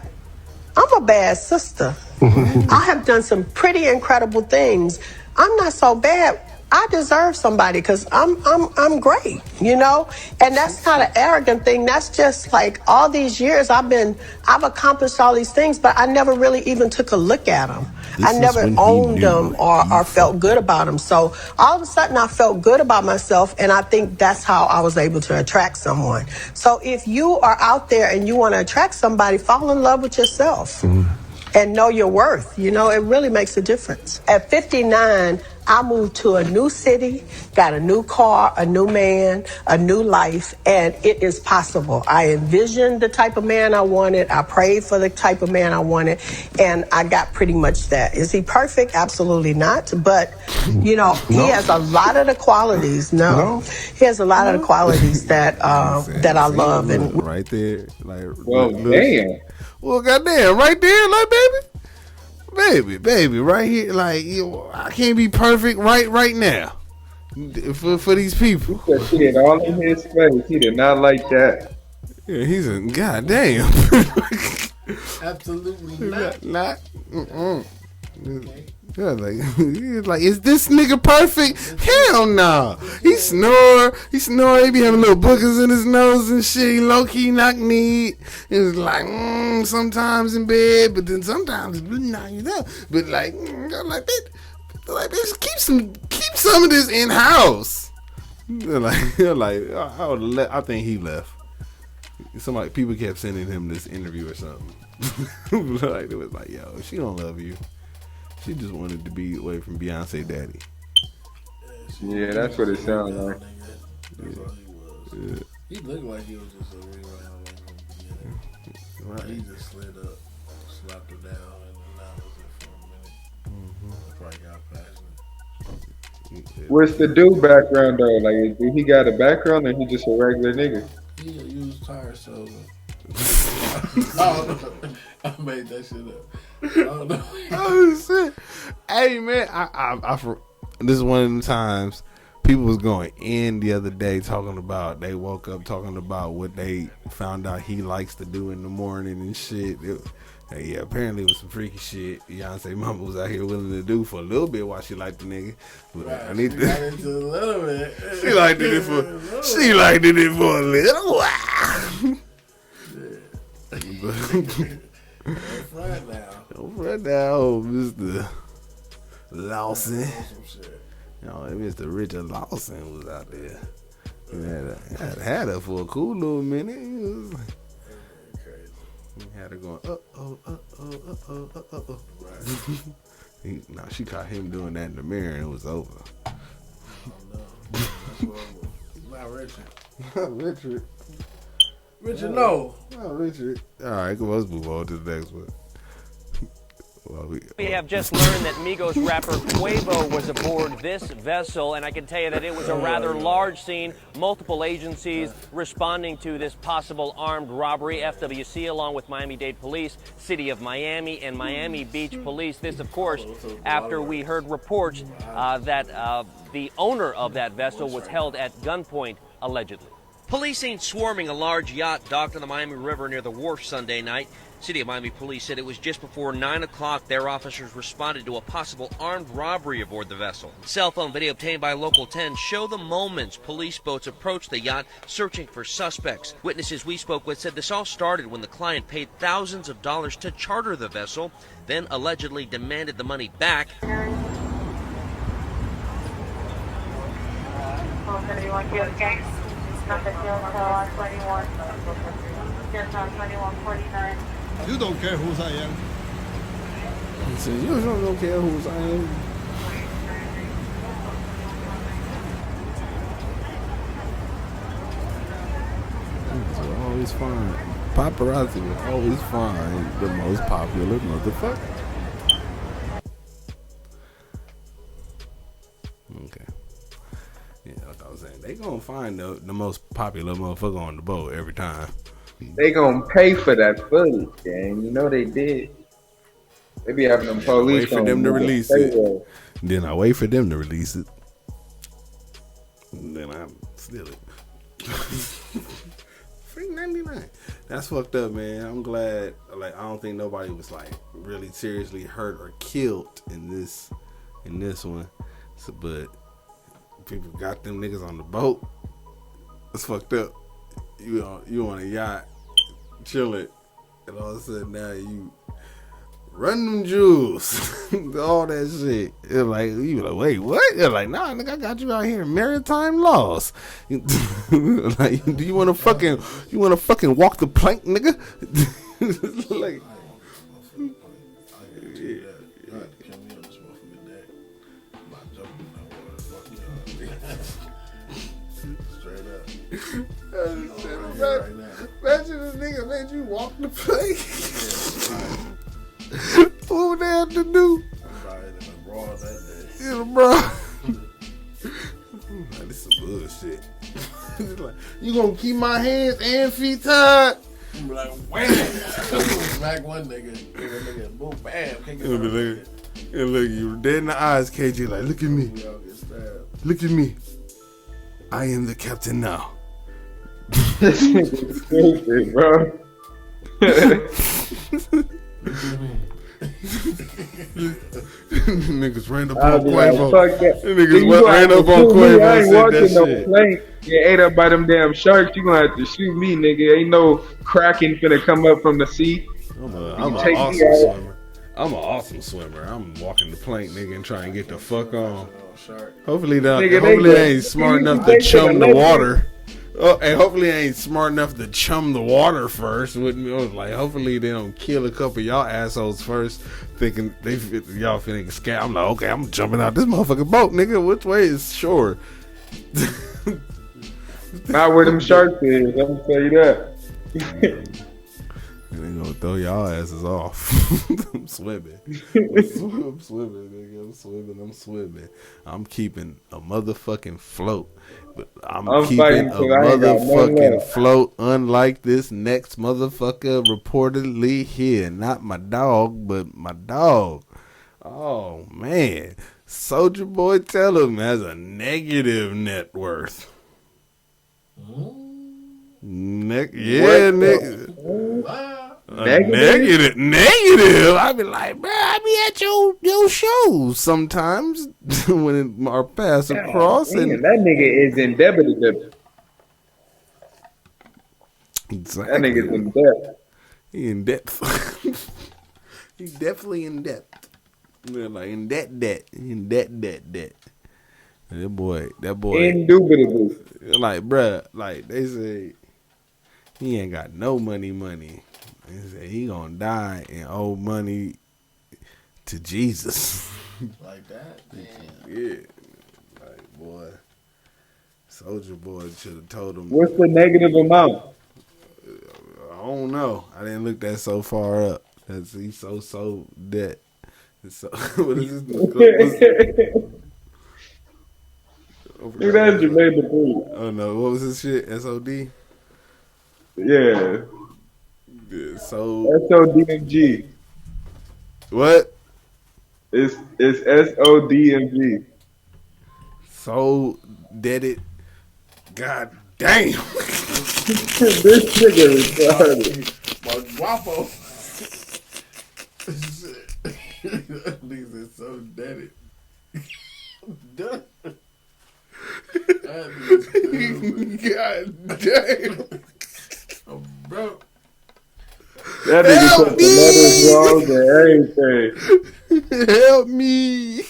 I'm a bad sister. I have done some pretty incredible things. I'm not so bad. I deserve somebody because I'm great, you know? And that's not an arrogant thing. That's just like all these years I've accomplished all these things, but I never really even took a look at them. I never owned them or felt good about them. So all of a sudden I felt good about myself, and I think that's how I was able to attract someone. So if you are out there and you want to attract somebody, fall in love with yourself. And know your worth. You know, it really makes a difference. At 59, I moved to a new city, got a new car, a new man, a new life, and it is possible. I envisioned the type of man I wanted. I prayed for the type of man I wanted, and I got pretty much that. Is he perfect? Absolutely not. But, you know, he has a lot of the qualities. He has a lot of the qualities that that I love. And right there, like, well, damn. Well, goddamn, right there, like, baby, right here, like, I can't be perfect right now for these people. He did all in his face. He did not like that. Yeah, he's a goddamn. Absolutely not. Yeah, like, is this nigga perfect? Hell no. He snore. He be having little boogers in his nose and shit. He low key knock me. It's like sometimes in bed, but then sometimes it's knock you down. But like bitch, keep some of this in house. I think he left. People kept sending him this interview or something. Like it was like, yo, she don't love you. She just wanted to be away from Beyonce daddy. Yeah, that's what it sounds like. Yeah. He looked like he was just a rebound from the beginning. He just slid up, slapped her down, and that was it for a minute. Probably got passionate. What's the dude background though? Like, did he got a background or he just a regular nigga? He used tire salesman. I don't know. I made that shit up. Oh shit! Hey man, I this is one of the times people was going in the other day talking about. They woke up talking about what they found out he likes to do in the morning and shit. Yeah, apparently it was some freaky shit Beyonce mama was out here willing to do for a little bit while she liked the nigga. But right, I need she to. Got into a little bit. She liked it for. She liked it for a little while. Right now, Mr. Lawson. Mr. Richard Lawson was out there. He had her for a cool little minute. He had her going, Now she caught him doing that in the mirror and it was over. Not Richard. Not Richard. Richard, no. Not Richard. All right, come on, let's move on to the next one. We have just learned that Migos rapper Quavo was aboard this vessel, and I can tell you that it was a rather large scene. Multiple agencies responding to this possible armed robbery. FWC, along with Miami-Dade Police, City of Miami, and Miami Beach Police. This, of course, after we heard reports that the owner of that vessel was held at gunpoint, allegedly. Police seen swarming a large yacht docked on the Miami River near the wharf Sunday night. City of Miami Police said it was just before 9 o'clock their officers responded to a possible armed robbery aboard the vessel. Cell phone video obtained by Local 10 show the moments police boats approached the yacht searching for suspects. Witnesses we spoke with said this all started when the client paid thousands of dollars to charter the vessel, then allegedly demanded the money back. You don't care whose I am. He said, you don't care who's I am. Will always find paparazzi will always find the most popular motherfucker. Okay. Yeah, like I was saying, they gonna find the most popular motherfucker on the boat every time. They gonna pay for that footage, gang. You know they did. They be having them police wait for them to release it. Then I wait for them to release it. And then I steal it. Free 99. That's fucked up, man. I'm glad. Like, I don't think nobody was like really seriously hurt or killed in this one. So, but people got them niggas on the boat. It's fucked up. You on a yacht, chilling, and all of a sudden now you run them jewels, all that shit. It's like you like, wait, what? You're like, nah, nigga, I got you out here in maritime laws. Like, do you want to fucking walk the plank, nigga? Like, imagine this nigga made you walk the plank. What would they have to do? Yeah, bro. This is some bullshit. Like, you gonna keep my hands and feet tied? I'm like, wham! Smack one nigga, boom, bam. And look, you dead in the eyes, KG. Like, look at me. Look at me. I am the captain now. This nigga's stupid, bro. Niggas ran up on Quavo. Niggas ran up on Quavo. I ain't walking no plank. Get ate up by them damn sharks. You gonna have to shoot me, nigga. Ain't no Kraken finna come up from the sea. I'm an awesome swimmer. I'm walking the plank, nigga, and trying to get the fuck on. Hopefully they ain't smart enough to chum the water. Oh, and hopefully I ain't smart enough to chum the water first with me. Like, hopefully they don't kill a couple of y'all assholes first, thinking y'all finna scared. I'm like, okay, I'm jumping out this motherfucking boat, nigga. Which way is shore? Not where them sharks is. I'm gonna tell you that. And they gonna throw y'all asses off. I'm swimming. I'm swimming, nigga. I'm swimming. I'm keeping a motherfucking float. But I'm keeping a motherfucking float, unlike this next motherfucker reportedly here. Not my dog, but my dog. Oh, man. Soulja Boy tell him has a negative net worth. Nigga. Negative. I be like, bro, I be at your shows sometimes when our paths across. And that nigga is in debt. Exactly. That nigga's in debt. He in depth. He's definitely in depth. We're like in debt. In debt. That boy. Indubitably. Like, bruh, like they say, he ain't got no money. They say he gonna die and owe money to Jesus. Like that? Damn. Yeah. Like, boy, Soulja Boy should have told him. What's the negative amount? I don't know. I didn't look that so far up. He's so debt. So, what is this? Dude, that's Jermaine Dupri. Oh no, what was this shit? SOD? Yeah. So SODMG. What? It's SODMG. So debted. God damn. This nigga retarded. My guapo. Niggas is so debted. Done. God damn. I'm broke. That nigga put the letters wrong and everything. Help me.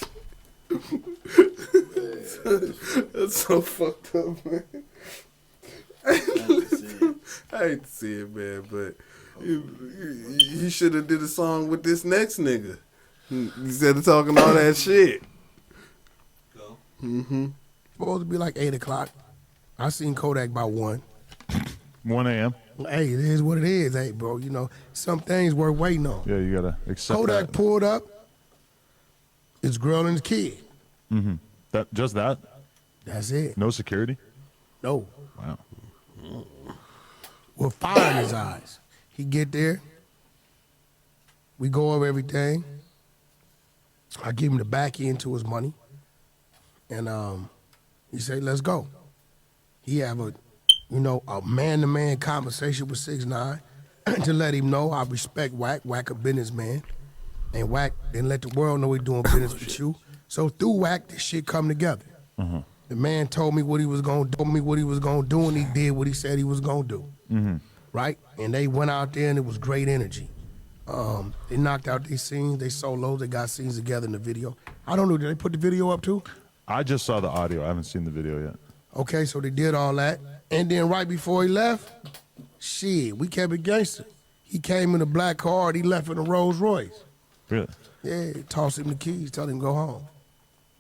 That's so fucked up, man. I hate to see it, man, but he should have did a song with this next nigga. Instead of talking all that shit. Mm-hmm. Supposed to be like 8 o'clock. I seen Kodak by 1. 1 a.m. Hey, it is what it is. Hey, bro, you know, some things worth waiting on. Yeah, you gotta accept Kodak that. pulled up. His girl and his kid. Mm-hmm. That? That's it. No security? No. Wow. With fire in his eyes. He get there. We go over everything. I give him the back end to his money. And he say, let's go. He have a man-to-man conversation with 6ix9ine to let him know I respect Wack. Wack a businessman. And Wack didn't let the world know he doing business with you. So through Wack, this shit come together. Mm-hmm. The man told me what he was gonna do, and he did what he said he was gonna do. Mm-hmm. Right? And they went out there and it was great energy. They knocked out these scenes, they solos, they got scenes together in the video. I don't know, did they put the video up too? I just saw the audio. I haven't seen the video yet. Okay, so they did all that. And then right before he left, shit, we kept it gangster. He came in a black car and he left in a Rolls Royce. Really? Yeah, tossed him the keys, told him to go home.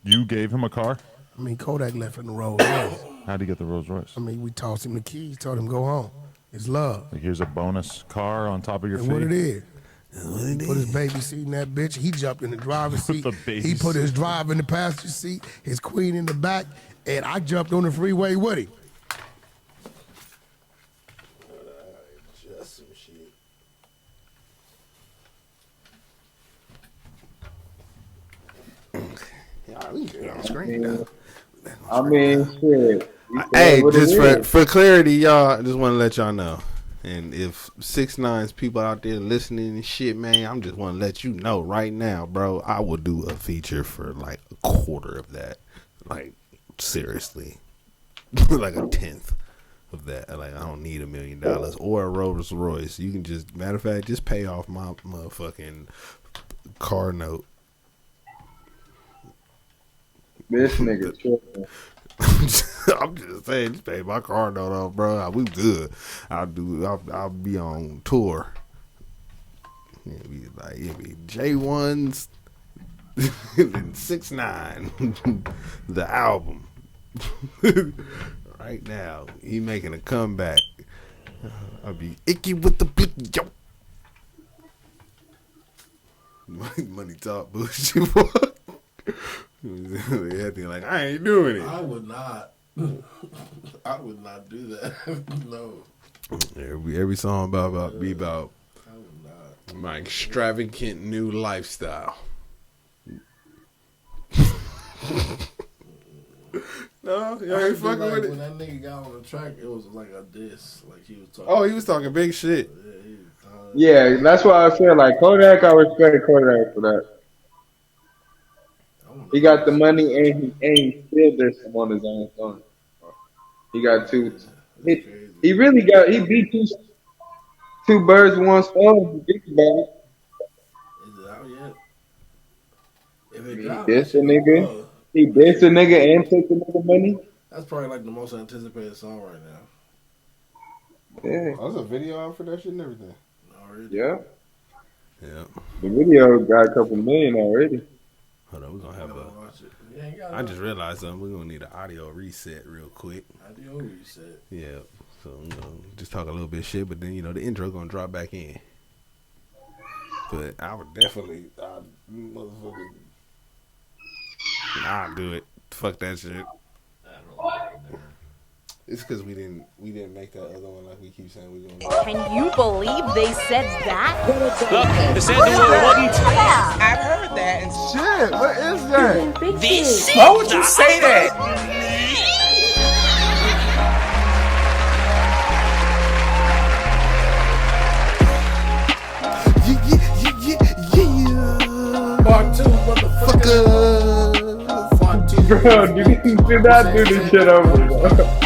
You gave him a car? I mean, Kodak left in the Rolls Royce. How'd he get the Rolls Royce? I mean, we tossed him the keys, told him to go home. It's love. Like, here's a bonus car on top of your And fee. what it is. He put his baby seat in that bitch. He jumped in the driver's seat. He put his driver in the passenger seat, his queen in the back, and I jumped on the freeway with him. Just some shit. Yeah, we can get on screen now. I mean, shit. Hey, just for clarity, y'all, I just want to let y'all know. And if 6ix9ine's people out there listening and shit, man, I'm just want to let you know right now, bro. I will do a feature for like a quarter of that. Like, seriously. Like a 10th of that. Like, I don't need $1 million or a Rolls Royce. You can just, matter of fact, just pay off my motherfucking car note. This nigga tripping. I'm just saying, just pay my car note off, bro. We good. I'll be on tour. It'll be J1's and 6ix9ine, the album. Right now, he making a comeback. I'll be icky with the big yo. Money talk bullshit. Like, I ain't doing it. I would not. I would not do that. No. Every song about my extravagant new lifestyle. No, you ain't fucking like with it. When that nigga got on the track, it was like a diss. Like he was talking. Oh, he was talking big shit. Yeah, that's why I feel like Kodak. I respect Kodak for that. He got the money and he still did some on his own song. He got two. He really got. He beat two birds with one stone. If you think about it. Is it out yet? If He dissed a nigga. He dissed a nigga and took the nigga money. That's probably like the most anticipated song right now. Yeah. There's a video out for that shit and everything. Already. Yeah. Yeah. The video got a couple million already. Hold on, we're gonna have I just realized something. We're gonna need an audio reset real quick. Audio reset. Yeah. So just talk a little bit of shit, but then the intro gonna drop back in. But I would definitely, motherfucker, I'll do it. Fuck that shit. It's because we didn't make that other one like we keep saying we're gonna do. Can you believe they said that? They said the word wasn't. I've heard that. And Shit, what is that? This shit. Why would you say that? Part 2, motherfucker. Part 2. Bro, you did not do this shit over, bro.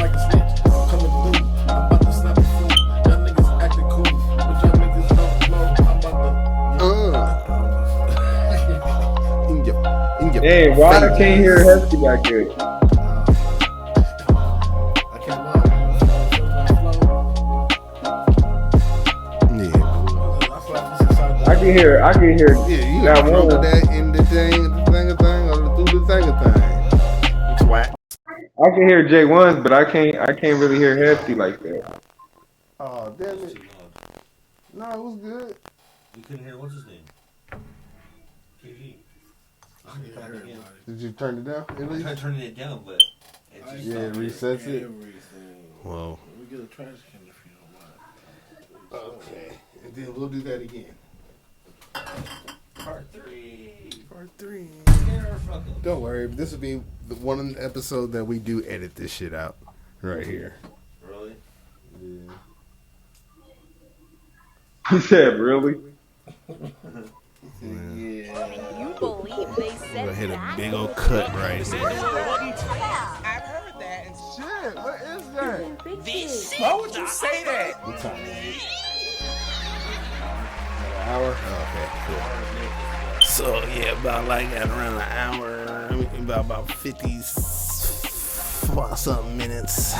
Hey, why I can't hear Hefty that good? I can hear. Yeah, you that got one. that in the thing, or through the thing. Swat. I can hear J1s, but I can't really hear Hefty like that. Oh, damn it. No, it was good. You couldn't hear what's his name? KG. Did you turn it down? I tried turning it down, but it just it resets it. Everything. Whoa. We get a trash can if you don't mind. Okay. And then we'll do that again. Part 3. Don't worry. This will be the one episode that we do edit this shit out. Right here. Really? Yeah. He said, really? Yeah. Can you believe they said We're gonna hit a that? big old cut right there. I've heard that. And shit, what is that? Why would you say that? What time is it? An hour? Okay, cool. So yeah, about like at around an hour, about 50 something minutes.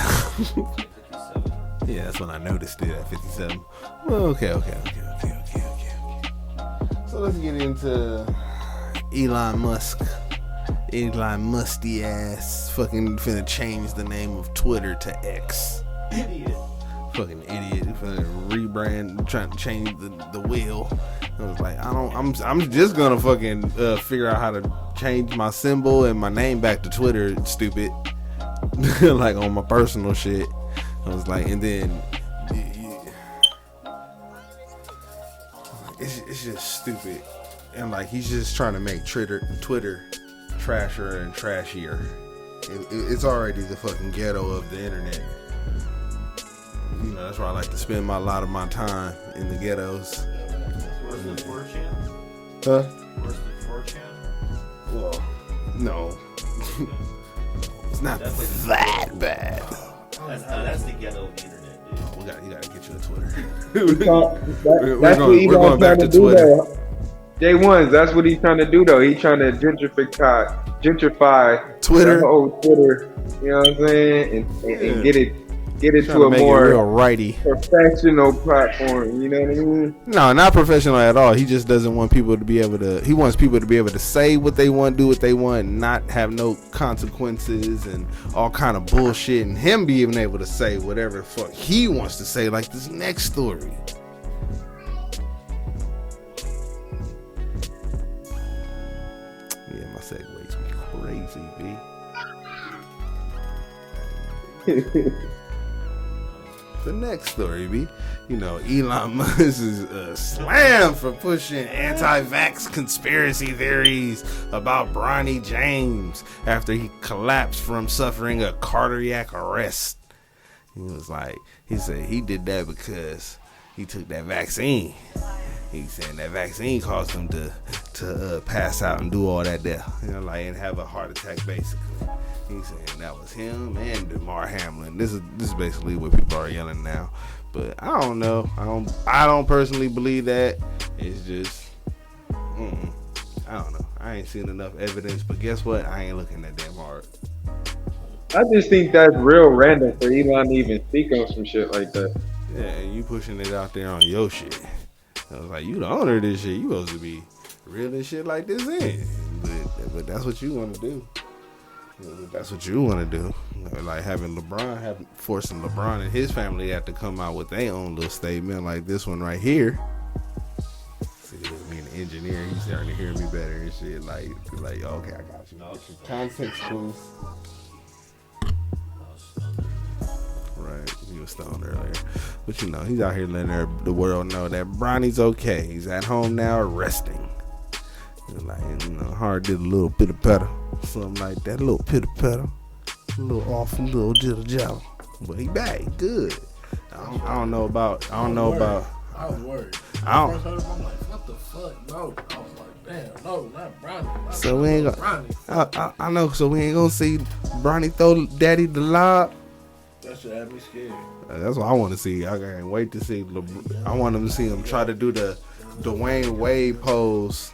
Yeah, that's when I noticed it at 57. Well, okay. So let's get into Elon Musk. Elon Musty ass fucking finna change the name of Twitter to X. Idiot. Fucking idiot. Finna rebrand, trying to change the wheel. I was like, I'm just gonna fucking figure out how to change my symbol and my name back to Twitter, stupid. Like on my personal shit. I was like, and then it's just stupid. And like he's just trying to make Twitter trasher and trashier. It's already the fucking ghetto of the internet. You know, that's where I like to spend a lot of my time, in the ghettos. Worse than 4chan? Huh? Worse than 4chan? Well, no. It's not That's like that bad. That's the ghetto of the internet, dude. You gotta get you a Twitter. That's what we're going back to do, Twitter. though. J1s, that's what he's trying to do, though. He's trying to gentrify Twitter. the whole Twitter. You know what I'm saying? And get it Trying to to a make it more real righty. professional platform. You know what I mean? No, not professional at all. He just doesn't want people to be able to. He wants people to be able to say what they want, do what they want, not have no consequences and all kind of bullshit. And him being able to say whatever the fuck he wants to say, like this next story. Yeah, my segues be crazy, B. The next story, B. You know, Elon Musk is slammed for pushing anti-vax conspiracy theories about Bronny James after he collapsed from suffering a cardiac arrest. He said he did that because he took that vaccine. He said that vaccine caused him to pass out and do all that there, and have a heart attack basically. He's saying that was him and DeMar Hamlin. This is basically what people are yelling now. But I don't know. I don't personally believe that. It's just, I don't know. I ain't seen enough evidence. But guess what? I ain't looking that damn hard. I just think that's real random for Elon to even speak on some shit like that. Yeah, and you pushing it out there on your shit. I was like, you the owner of this shit. You supposed to be reeling shit like this in. But that's what you want to do. That's what you want to do. Like forcing LeBron and his family to have to come out with their own little statement like this one right here. See, being an engineer, he's starting to hear me better and shit. Like okay, I got you. Context clues. Right, he was stoned earlier. But he's out here letting the world know that Bronny's okay. He's at home now resting. Hard did a little bit of better. Something like that, a little pitter patter, a little off, a little jitter jabber. But he back, good. I don't know about. I was worried. When I first heard him, I'm like, what the fuck? No. I was like, damn, no, not Bronny. So we ain't gonna. I know. So we ain't gonna see Bronny throw Daddy the lob. That shit had me scared. That's what I want to see. I can't wait to see. I want him to see him try to do the Dwayne Wade pose.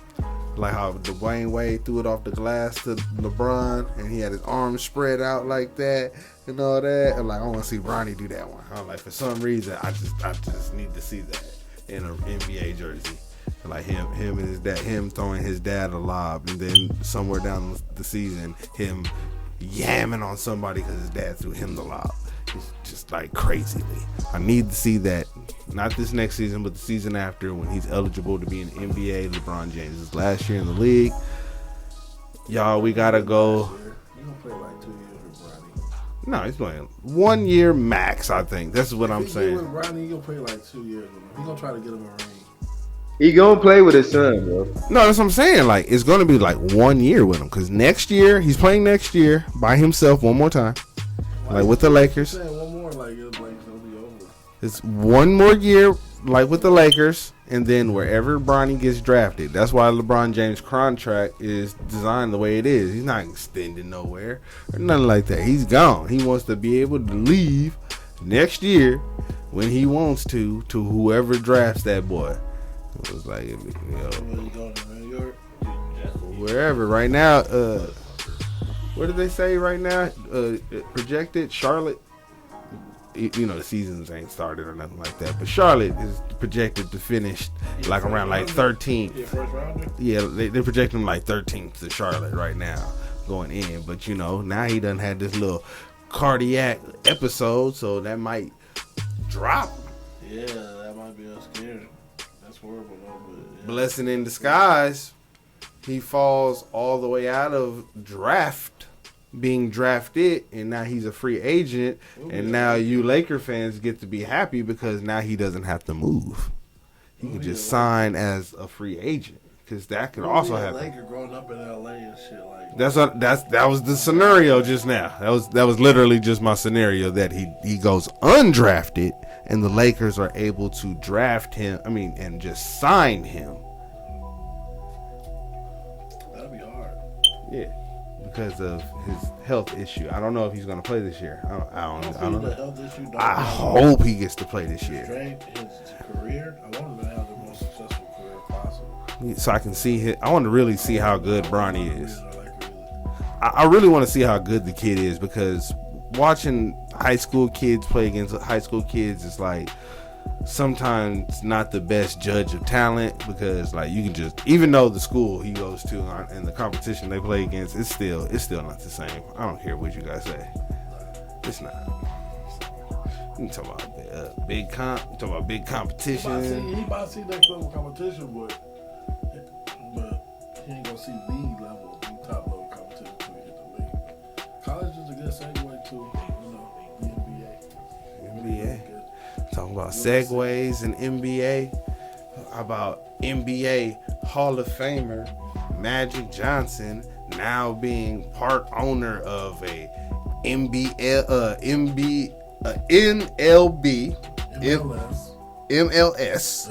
Like how Dwayne Wade threw it off the glass to LeBron and he had his arms spread out like that and all that. And I want to see Bronny do that one. I'm like, for some reason, I just need to see that in an NBA jersey. Like him and his dad, him throwing his dad a lob, and then somewhere down the season, him yamming on somebody because his dad threw him the lob. It's just like crazily. I need to see that, not this next season, but the season after, when he's eligible to be in the NBA. LeBron James' his last year in the league. Y'all, we gotta go. He gonna play like 2 years with Bronny. No, he's playing 1 year max, I think. That's what I'm saying. With Bronny, he gonna play like 2 years with him. He gonna try to get him a ring. He gonna play with his son, bro. No, that's what I'm saying. Like, it's gonna be like 1 year with him, because next year he's playing next year by himself one more time, like with the Lakers. Saying one more, like it's gonna be over. It's 1 more year, like with the Lakers, and then wherever Bronny gets drafted. That's why LeBron James' contract is designed the way it is. He's not extending nowhere or nothing like that. He's gone. He wants to be able to leave next year when he wants to whoever drafts that boy. It was like, you know, wherever. Right now, what did they say right now? Projected Charlotte. You know, the seasons ain't started or nothing like that, but Charlotte is projected to finish like around like 13th. Yeah, they're projecting him like 13th to Charlotte right now going in. But you know, now he done had this little cardiac episode, so that might drop. Yeah, that might be scary. That's horrible though. But yeah. Blessing in disguise. He falls all the way out of being drafted, and now he's a free agent. And now you Laker fans get to be happy because now he doesn't have to move. He can just sign as a free agent, because that could also happen. Laker growing up in LA and shit like that was the scenario just now. That was literally just my scenario, that he goes undrafted and the Lakers are able to draft him. I mean, and just sign him. That'd be hard. Yeah. Because of his health issue. I don't know if he's going to play this year. I don't know. I hope he gets to play this year. His career, I want him to have the most successful career possible. So I can see I want to really see how good Bronny is. I really want to see how good the kid is, because watching high school kids play against high school kids is like sometimes not the best judge of talent, because like you can just, even though the school he goes to and the competition they play against, it's still not the same. I don't care what you guys say, it's not. You talking about big big competition. He might see next level competition, but he ain't gonna see league level, top level competition until he hit the league. College is a good segue to the NBA. Talking about segues and NBA. How about NBA Hall of Famer Magic Johnson now being part owner of a NLB, MLS,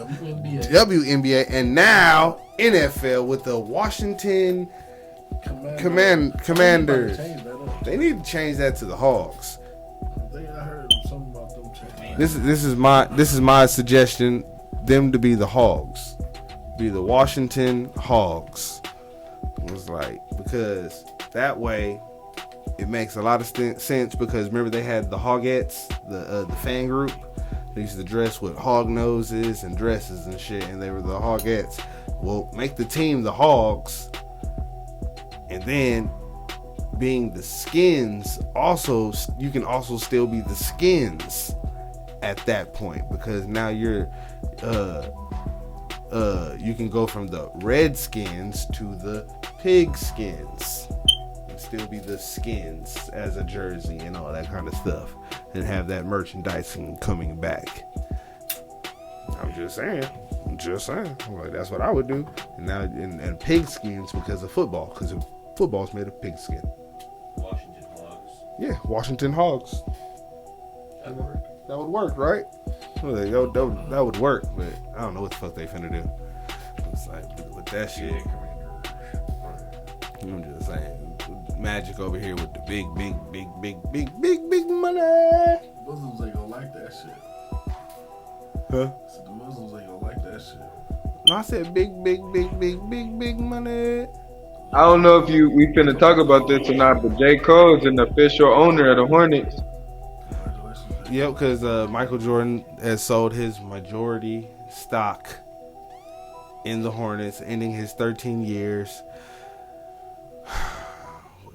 WNBA, and now NFL with the Washington Commanders. They need to change that to the Hogs. This is my suggestion. Them to be the Hogs, be the Washington Hogs. It was like, because that way it makes a lot of sense. Because remember, they had the Hogettes, the fan group. They used to dress with hog noses and dresses and shit, and they were the Hogettes. Well, make the team the Hogs, and then being the Skins, also you can also still be the Skins at that point, because now you're you can go from the Redskins to the Pigskins and still be the Skins as a jersey and all that kind of stuff, and have that merchandising coming back. I'm just saying. Like, that's what I would do. And now and Pigskins because of football, because football's made of pigskin. Washington Hogs. Yeah, Washington Hogs. That would work, right? That would work, but I don't know what the fuck they finna do. It's like, with that shit, I'm just saying, Magic over here with the big money. Muslims ain't gonna like that shit. Huh? So the Muslims ain't gonna like that shit. No, I said big money. I don't know if we finna talk about this or not, but J. Cole's an official owner of the Hornets. Yep, because Michael Jordan has sold his majority stock in the Hornets, ending his 13 years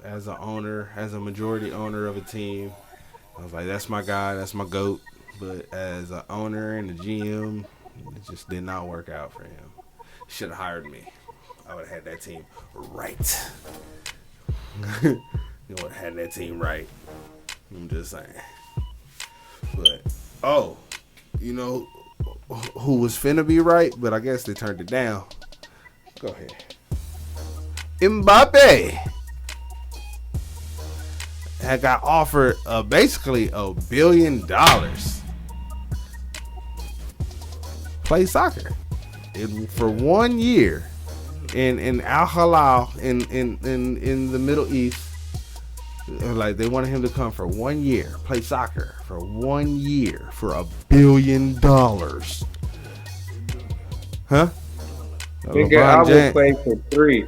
as a owner, as a majority owner of a team. I was like, that's my guy, that's my GOAT. But as an owner and a GM, it just did not work out for him. Should have hired me. I would have had that team right. You would have had that team right. I'm just saying. But, you know who was finna be right, but I guess they turned it down. Go ahead. Mbappe had got offered basically $1 billion. Play soccer for 1 year in Al Hilal in the Middle East. Like, they wanted him to come for 1 year, play soccer for 1 year for $1 billion. Huh? Nigga, I will play for 3.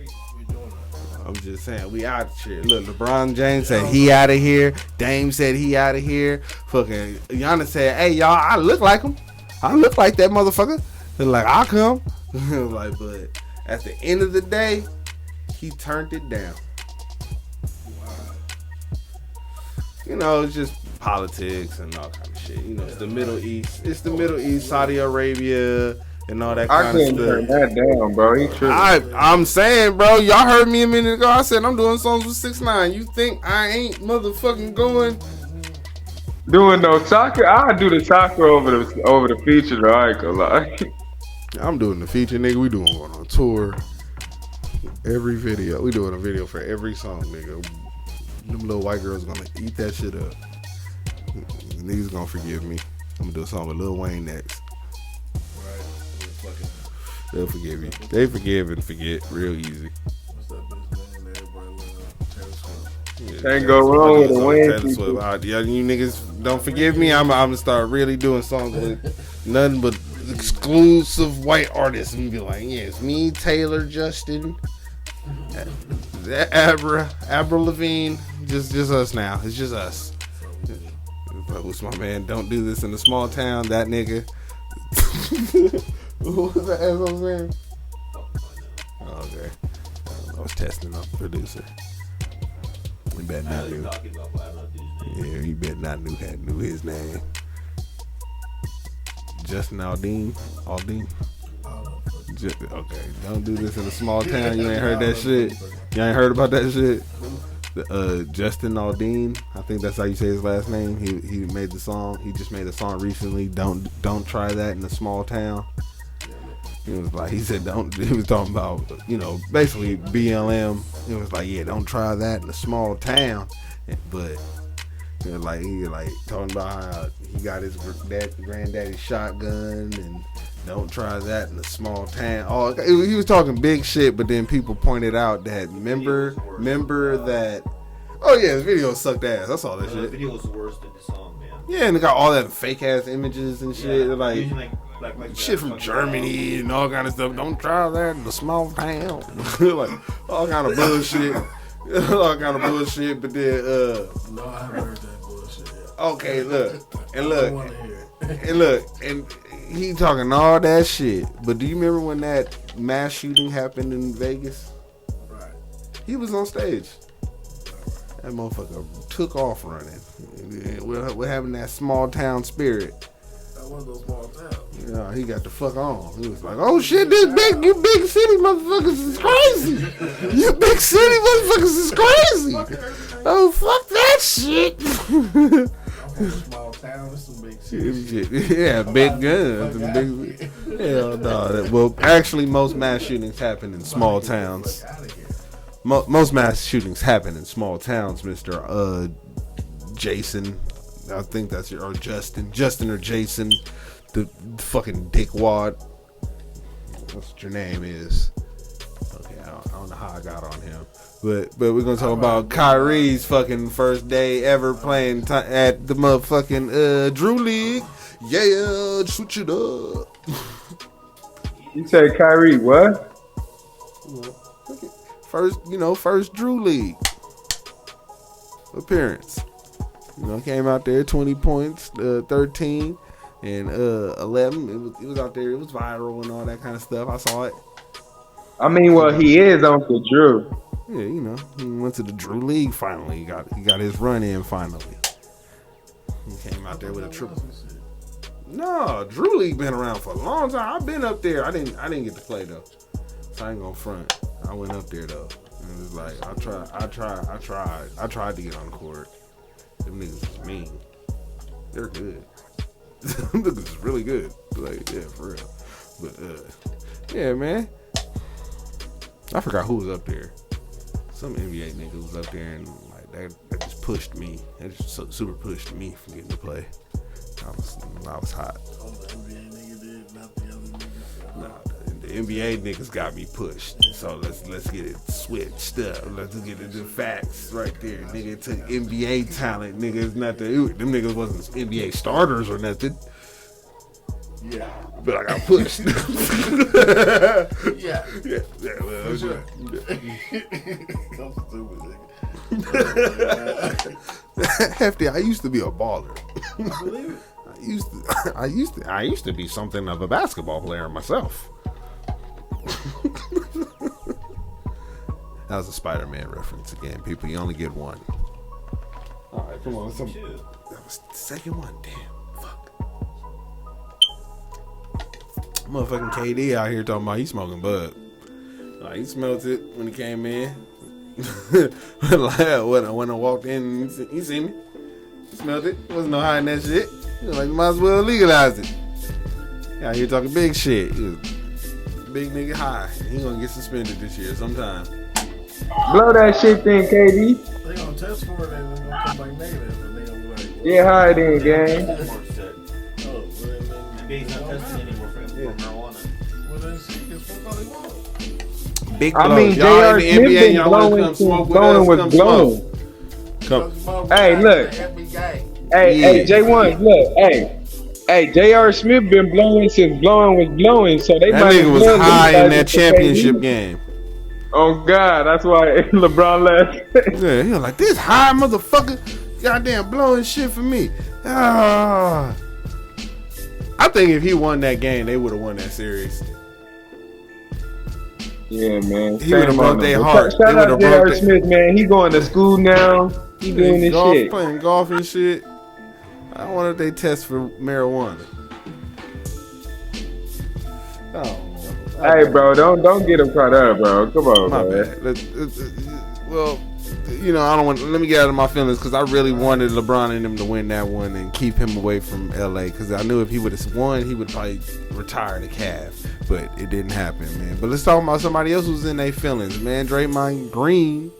I'm just saying, we out of here. Look, LeBron James said he out of here. Dame said he out of here. Fucking Giannis said, hey, y'all, I look like him. I look like that motherfucker. They're like, I'll come. Like, but at the end of the day, he turned it down. You know, it's just politics and all kind of shit. You know, it's the Middle East. It's the Middle East, Saudi Arabia, and all that kind of stuff. I couldn't turn that down, bro. He tripping. I'm saying, bro, y'all heard me a minute ago. I said I'm doing songs with 6ix9ine. You think I ain't motherfucking going? Doing no soccer? I do the soccer over the feature, though. I ain't gonna lie. I'm doing the feature, nigga. We doing one on tour. Every video. We doing a video for every song, nigga. Them little white girls gonna eat that shit up. Niggas gonna forgive me. I'm gonna do a song with Lil Wayne next. They'll forgive you. They forgive and forget real easy. Can't go wrong with a Wayne. You niggas don't forgive me. I'm gonna start really doing songs with nothing but exclusive white artists and be like, yeah, it's me, Taylor, Justin, Abra Levine, just us now. It's just us. What's my man? Don't do this in a small town. That nigga. What was that asshole saying? Okay, I was testing out the producer. You better not knew. Yeah, you better not knew his name. Justin Aldean. Okay, don't do this in a small town. You ain't heard that shit. You ain't heard about that shit. Justin Aldean, I think that's how you say his last name. He made the song. He just made a song recently. Don't try that in a small town. He was like, he said don't. He was talking about, you know, basically BLM. He was like, yeah, don't try that in a small town. But you know, he talking about how he got his granddaddy's shotgun and don't try that in a small town. Oh, he was talking big shit, but then people pointed out that remember that. Oh yeah, the video sucked ass. I saw that shit. The video was worse than the song, man. Yeah, and they got all that fake ass images and shit. Yeah, like shit from Germany and all kind of stuff. Don't try that in a small town. Like all kind of bullshit. All kind of bullshit. But then no, I haven't heard that bullshit yet. Okay, look, and he talking all that shit. But do you remember when that mass shooting happened in Vegas? Right. He was on stage. That motherfucker took off running. We're having that small town spirit. That was those small towns. Yeah, he got the fuck on. He was like, "Oh shit, you big city motherfuckers is crazy. You big city motherfuckers is crazy. Oh fuck that shit." Small town, it's some big city. Yeah, big guns. Hell no. Well, actually, most mass shootings happen in small towns. Most mass shootings happen in small towns, Mr. Jason. I think that's or Justin or Jason, the fucking dickwad. That's what your name is. Okay, I don't know how I got on him, but we're gonna talk about Kyrie's fucking first day ever playing at the motherfucking Drew League. Yeah, switch it up. You said Kyrie what? First Drew League appearance. Came out there 20 points, 13 and 11. It was out there. It was viral and all that kind of stuff. I saw it. I mean, well, he is Uncle Drew. Yeah, you know, he went to the Drew League finally. He got his run in finally. He came out there with a triple. No, Drew League been around for a long time. I've been up there. I didn't get to play though. So I ain't gonna front. I went up there though. And it was like I tried to get on the court. Them niggas is mean. They're good. Them niggas is really good. Like, yeah, for real. But yeah, man. I forgot who was up there. Some NBA nigga was up there and like that just pushed me. That just super pushed me from getting to play. I was hot. Oh, the NBA nigga did, not the other niggas. Nah, the NBA niggas got me pushed. So let's get it switched up. Let's get it the facts right there. Nigga took NBA talent. Niggas not them niggas wasn't NBA starters or nothing. Yeah. But I got pushed. Yeah. Well, sure. I'm stupid, nigga. Hefty, I used to be a baller. I believe it. I used to be something of a basketball player myself. That was a Spider-Man reference again. People, you only get one. All right, come on. That was the second one. Damn, fuck. Motherfucking KD out here talking about he smoking bud. Like, he smelled it when he came in. When I walked in, he seen me. He smelled it. Wasn't no hiding that shit. He was like, you might as well legalize it. Out here talking big shit. He was big nigga high. He gonna get suspended this year sometime. Blow that shit then, KD. They gonna test for it and they gonna come back negative and they gonna be like, Yeah, high then, gang. oh, NBA's not testing anymore for marijuana. Well, then she can smoke all they want. Big I blow. mean, Y'all J.R. in the Smith NBA, been y'all wanna blowing come since smoke with blowing us? was Come blowing. smoke. Hey, look. Hey, J1, look. Hey, J.R. Smith been blowing since blowing was blowing, so they That might nigga as was well high in legalize that it for championship KD. game. Oh God, that's why LeBron left. Yeah, he was like, this high motherfucker, goddamn blowing shit for me. Ah. I think if he won that game, they would have won that series. Yeah, man. He would have broke their heart. Shout out J.R. Smith, man. He going to school now. He doing this shit. Playing golf and shit. I wonder if they test for marijuana. Oh. Hey, bro, don't get him caught up, bro. Come on, My man. bad. Well, you know, I don't want. Let me get out of my feelings because I really wanted LeBron and them to win that one and keep him away from LA because I knew if he would have won, he would probably retire the Cavs. But it didn't happen, man. But let's talk about somebody else who's in their feelings, man. Draymond Green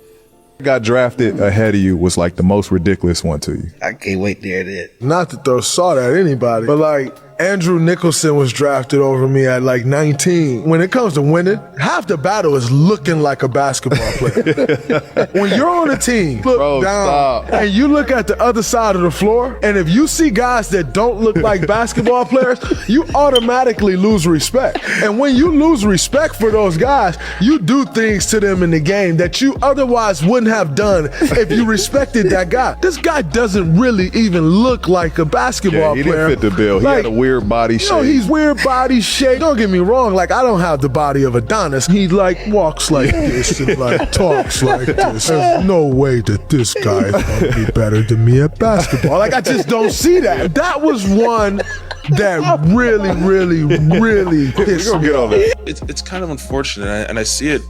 got drafted ahead of you was like the most ridiculous one to you. I can't wait to hear that. Not to throw salt at anybody, but like Andrew Nicholson was drafted over me at like 19. When it comes to winning, half the battle is looking like a basketball player. When you're on a team, look down and you look at the other side of the floor, and if you see guys that don't look like basketball players, you automatically lose respect. And when you lose respect for those guys, you do things to them in the game that you otherwise wouldn't have done if you respected that guy. This guy doesn't really even look like a basketball he player. didn't fit the bill. He had a weird body shape. No, he's weird body shape. Don't get me wrong. Like, I don't have the body of Adonis. He like walks like this and like talks like this. There's no way that this guy is gonna be better than me at basketball. Like, I just don't see that. That was one that really pissed me off. It's kind of unfortunate, and I see it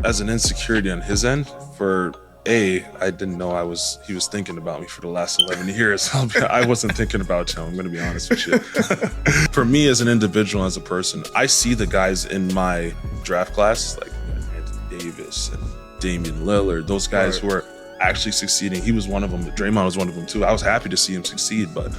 as an insecurity on his end. For I didn't know he was thinking about me for the last 11 years. I wasn't thinking about him, I'm going to be honest with you. For me as an individual, as a person, I see the guys in my draft class, like Anthony Davis and Damian Lillard, those guys who are actually succeeding. He was one of them. Draymond was one of them too. I was happy to see him succeed, but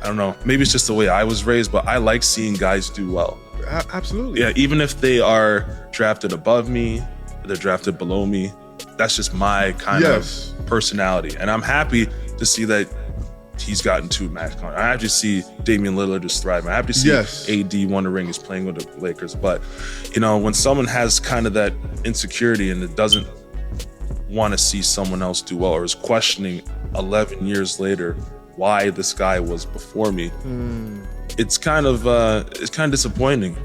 I don't know. Maybe it's just the way I was raised, but I like seeing guys do well. Absolutely. Yeah, even if they are drafted above me, they're drafted below me. That's just my kind of personality. And I'm happy to see that he's gotten 2 max contracts. I have to see Damian Lillard is thriving. I have to see AD won a ring, is playing with the Lakers. But, you know, when someone has kind of that insecurity and it doesn't want to see someone else do well or is questioning 11 years later why this guy was before me, it's kind of disappointing.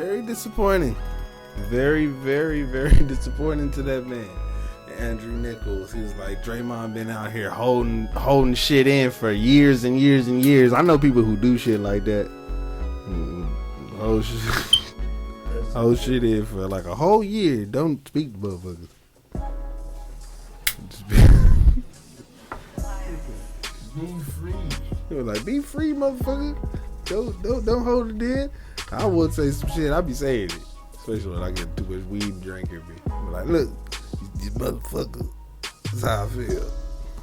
very disappointing. Very, very, very disappointing to that man. Andrew Nichols, he was like, Draymond been out here holding shit in for years and years and years. I know people who do shit like that. Hold shit in for like a whole year. Don't speak to motherfuckers. Be free. He was like, be free, motherfucker. Don't hold it in. I would say some shit. I be saying it. Especially when I get too much weed drinking me. I'm like, look, these motherfuckers. That's how I feel.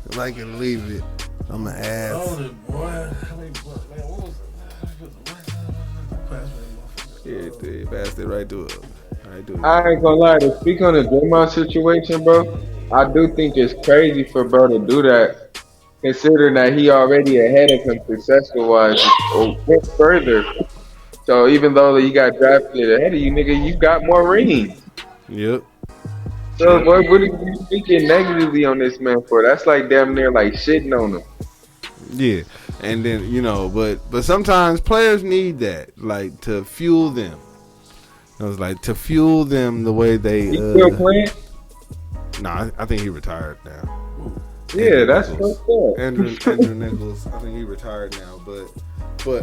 If I can leave it, I'm an ass. Hold it, boy. Man, what was it? Yeah, they passed it right to him. I ain't gonna lie, to speak on the Draymond situation, bro, I do think it's crazy for bro to do that, considering that he already ahead of him successful-wise or went further. So even though you got drafted ahead of you, nigga, you got more rings. Yep. So what are you thinking negatively on this man for? That's like damn near like shitting on him. Yeah, and then but sometimes players need that, like to fuel them. It was like to fuel them the way they. He still playing? Nah, I think he retired now. Yeah, that's what's up. Andrew Nichols, I think he retired now, but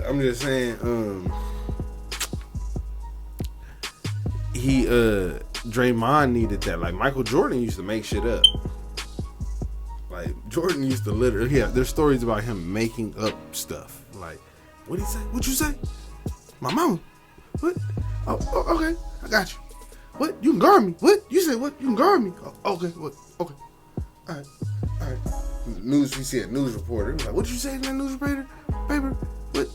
I'm just saying, Draymond needed that. Like Michael Jordan used to make shit up. Like Jordan used to literally, there's stories about him making up stuff. Like, what'd he say? What'd you say? My mama. What? Oh, okay, I got you. What? You can guard me. What? You said what? You can guard me. Oh, okay, what? Okay. All right. We see a news reporter. Like, what'd you say in that news reporter? Paper? What?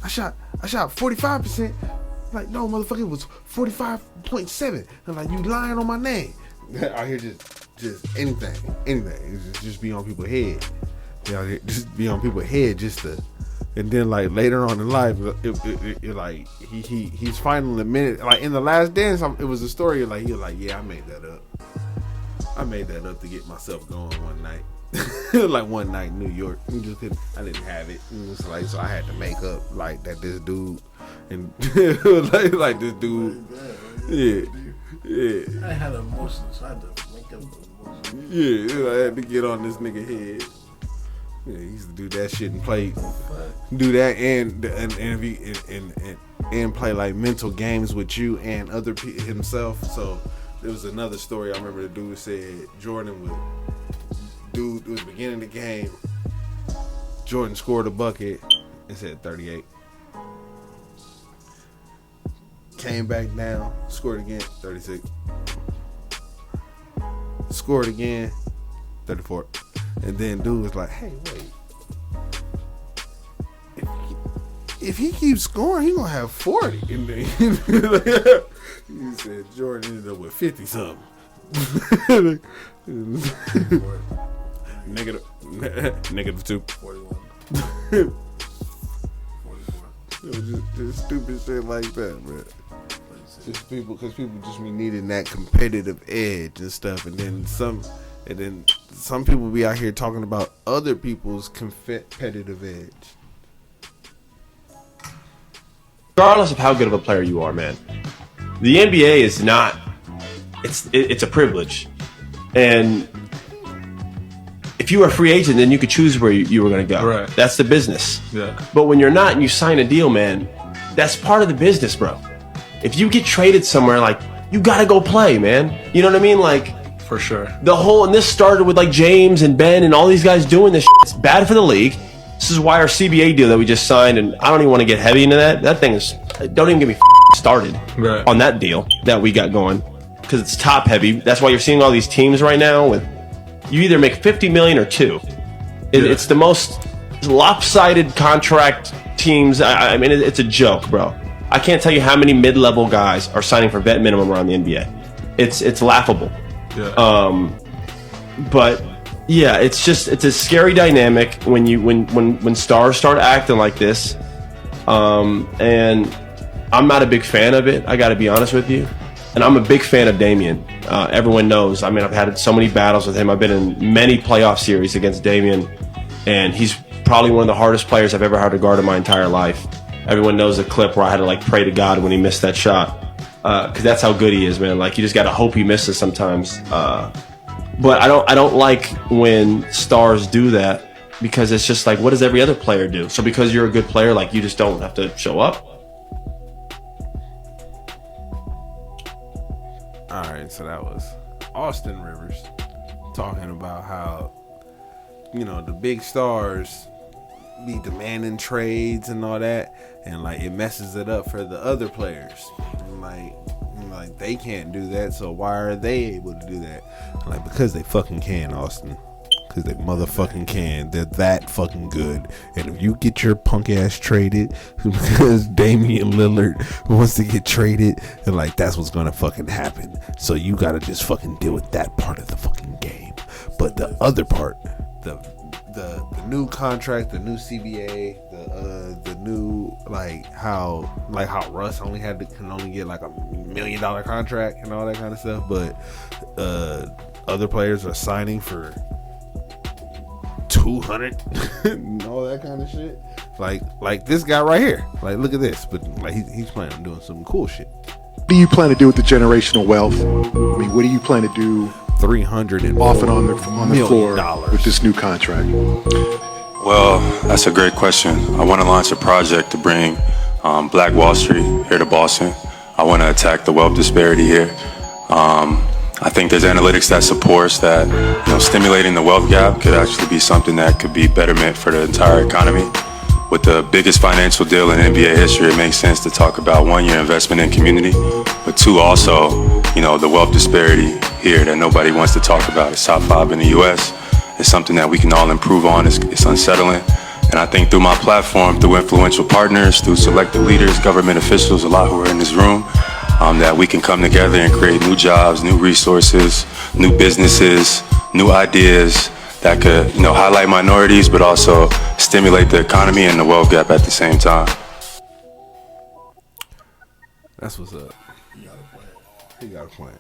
I shot 45%. Like, no, motherfucker, it was 45.7. I'm like, you lying on my name. Out here just anything. Just be on people's head. Just be on people's head just to. And then like later on in life, it like he's finally admitted. Like in The Last Dance, it was a story like he was like, yeah, I made that up. I made that up to get myself going one night. Like one night in New York, I didn't have it. And it's like so I had to make up like that this dude and like this dude. Yeah. I had emotions, so I had to make up the emotions. Yeah, I had to get on this nigga head. Yeah, he used to do that shit and play, do that and play like mental games with you and other people himself. So there was another story I remember the dude said Jordan it was beginning of the game. Jordan scored a bucket and said 38. Came back down, scored again, 36. Scored again, 34. And then dude was like, hey, wait. If he keeps scoring, he gonna have 40. And then he said Jordan ended up with 50 something. -2. 41. Just stupid shit like that, man. Just because people just be needing that competitive edge and stuff, and then some people be out here talking about other people's competitive edge. Regardless of how good of a player you are, man, the NBA is not. It's a privilege, and if you were a free agent, then you could choose where you were going to go. Right. That's the business. Yeah. But when you're not and you sign a deal, man, that's part of the business, bro. If you get traded somewhere, like, you got to go play, man. You know what I mean? Like, for sure. And this started with like James and Ben and all these guys doing this shit. It's bad for the league. This is why our CBA deal that we just signed, and I don't even want to get heavy into that. That thing is, don't even get me started on that deal that we got going, because it's top heavy. That's why you're seeing all these teams right now with, you either make $50 million or $2. It's the most lopsided contract teams. I mean, it's a joke, bro. I can't tell you how many mid-level guys are signing for vet minimum around the NBA. It's laughable. Yeah. But yeah, it's a scary dynamic when stars start acting like this. And I'm not a big fan of it. I got to be honest with you. And I'm a big fan of Damian. Everyone knows. I mean, I've had so many battles with him. I've been in many playoff series against Damian, and he's probably one of the hardest players I've ever had to guard in my entire life. Everyone knows the clip where I had to like pray to God when he missed that shot. Because that's how good he is, man. Like, you just gotta hope he misses sometimes. But I don't like when stars do that, because it's just like, what does every other player do? So because you're a good player, like, you just don't have to show up? All right, so that was Austin Rivers talking about how, you know, the big stars be demanding trades and all that, and like it messes it up for the other players. And like they can't do that, so why are they able to do that? Like, because they fucking can, Austin. Because they motherfucking can. They're that fucking good. And if you get your punk ass traded because Damian Lillard wants to get traded, then like that's what's gonna fucking happen. So you gotta just fucking deal with that part of the fucking game. But the other part, the new contract, the new CBA, the new like how Russ can only get like $1 million contract and all that kind of stuff, but other players are signing for 200 and all that kind of shit. Like this guy right here. Like, look at this, but like he's planning on doing some cool shit. What do you plan to do with the generational wealth? I mean, what do you plan to do? 300 off and on the floor with this new contract. Well, that's a great question. I want to launch a project to bring Black Wall Street here to Boston. I want to attack the wealth disparity here. I think there's analytics that supports that, you know, stimulating the wealth gap could actually be something that could be betterment for the entire economy. With the biggest financial deal in NBA history, it makes sense to talk about 1 year investment in community, but 2 also, you know, the wealth disparity here that nobody wants to talk about. It's top 5 in the US. It's something that we can all improve on. It's unsettling. And I think through my platform, through influential partners, through selected leaders, government officials, a lot who are in this room, that we can come together and create new jobs, new resources, new businesses, new ideas that could, you know, highlight minorities, but also stimulate the economy and the wealth gap at the same time. That's what's up. He got a plan.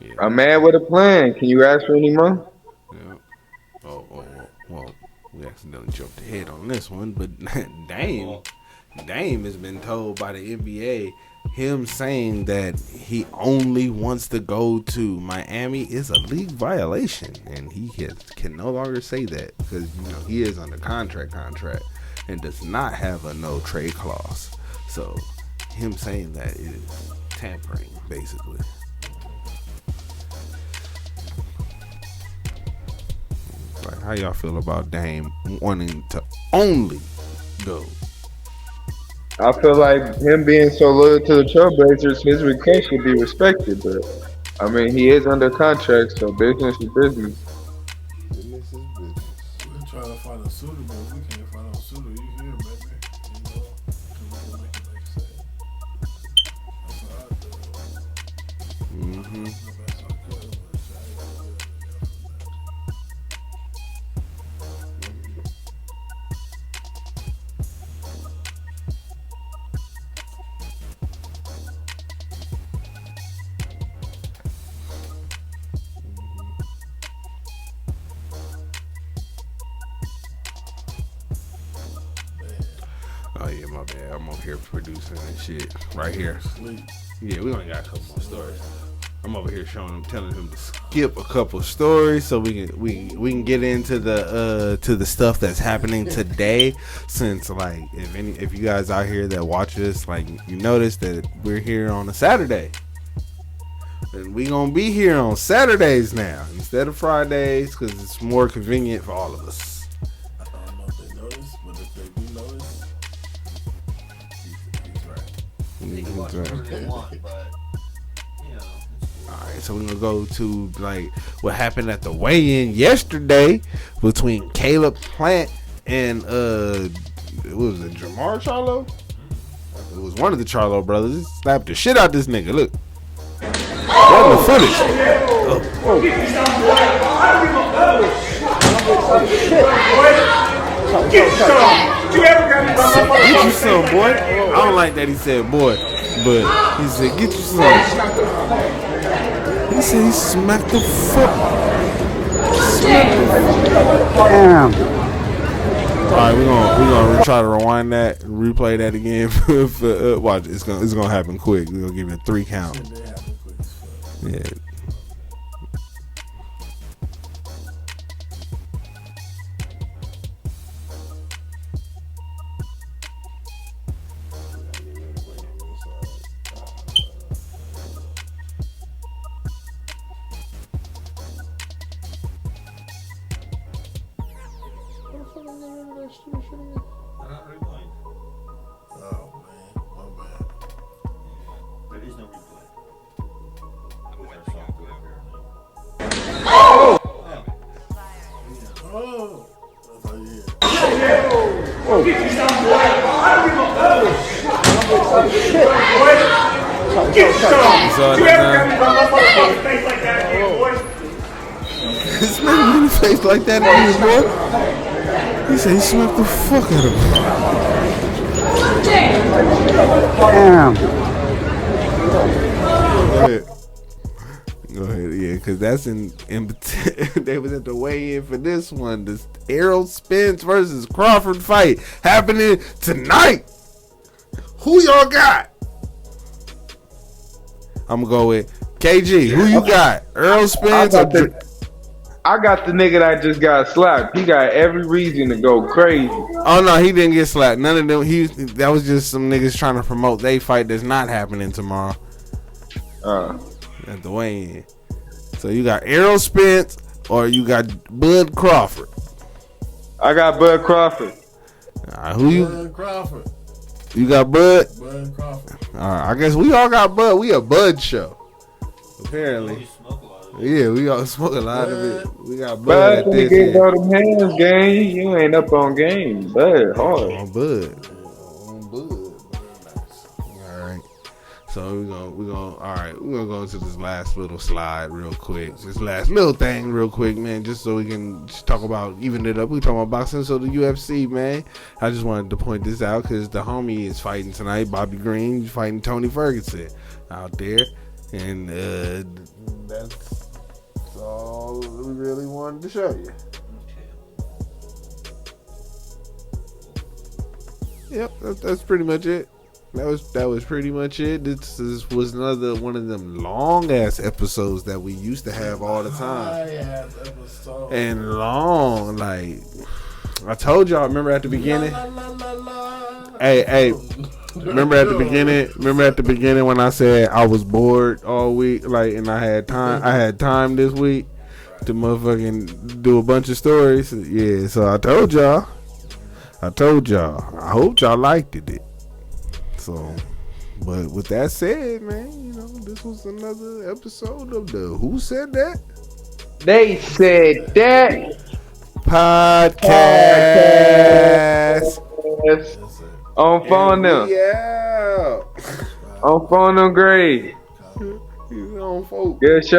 Yeah. A man with a plan. Can you ask for any more? Yeah. Well, we accidentally jumped ahead on this one, but Dame has been told by the NBA, him saying that he only wants to go to Miami is a league violation, and he can no longer say that because, you know, he is under contract and does not have a no trade clause. So him saying that is tampering, basically. Like, how y'all feel about Dame wanting to only go? I feel like him being so loyal to the Trailblazers, his request should be respected. But I mean, he is under contract, so business is business. We're trying to find a suitor, but we can't find a suitor. You here, baby? You know, we can make it make sense. That's what I do. Mm-hmm. Oh yeah, my bad. I'm over here producing and shit right here. Yeah, we only got a couple more stories. I'm over here telling him to skip a couple stories so we can get into the stuff that's happening today. Since like if you guys out here that watch us, like, you notice that we're here on a Saturday, and we gonna be here on Saturdays now instead of Fridays because it's more convenient for all of us. I don't know if they notice, but if they do notice, he's right. They can watch whatever they want, but alright, so we're gonna go to like what happened at the weigh-in yesterday between Caleb Plant and what was it, Jamar Charlo? It was one of the Charlo brothers. He slapped the shit out this nigga. Look. Run the footage. Get you some, boy. I don't like that he said boy, but he said get you some. He said he smacked the fuck. Damn. right, we're gonna try to rewind that, replay that again. For, watch, it's gonna happen quick. We're gonna give it a 3 count. Yeah. This nigga in his face like that, boy. He said he smacked the fuck out of him. Damn. Go ahead, yeah, because that's in they was at the weigh-in for this one. This Errol Spence versus Crawford fight happening tonight. Who y'all got? I'm gonna go with KG. Who you got? Errol Spence or I got the nigga that just got slapped. He got every reason to go crazy. Oh no, he didn't get slapped. None of them. That was just some niggas trying to promote they fight that's not happening tomorrow. At the weigh-in. So you got Errol Spence or you got Bud Crawford. I got Bud Crawford. Who you? Bud Crawford. You got Bud? Bud Crawford. All right, I guess we all got Bud. We a Bud show. Apparently. Yeah, we all smoke a lot of it. We got Bud. Bud finna get all them hands, gang. You ain't up on game. Bud, hard. On Bud. All right. So we're gonna all right, we're gonna go into this last little slide real quick. This last little thing real quick, man, just so we can just talk about, even it up. We talking about boxing, so the UFC, man. I just wanted to point this out because the homie is fighting tonight. Bobby Green fighting Tony Ferguson out there. And that's all we really wanted to show you. Yep, that's pretty much it. That was pretty much it. This was another one of them long ass episodes that we used to have all the time. And long, like I told y'all. Remember at the beginning? Hey. Remember at the beginning when I said I was bored all week, like, and I had time this week to motherfucking do a bunch of stories. Yeah, so I told y'all. I hope y'all liked it. So, but with that said, man, you know, this was another episode of the Who Said That? They Said That podcast. On phone them. Yeah. On phone them, great. He's on folk. Good show.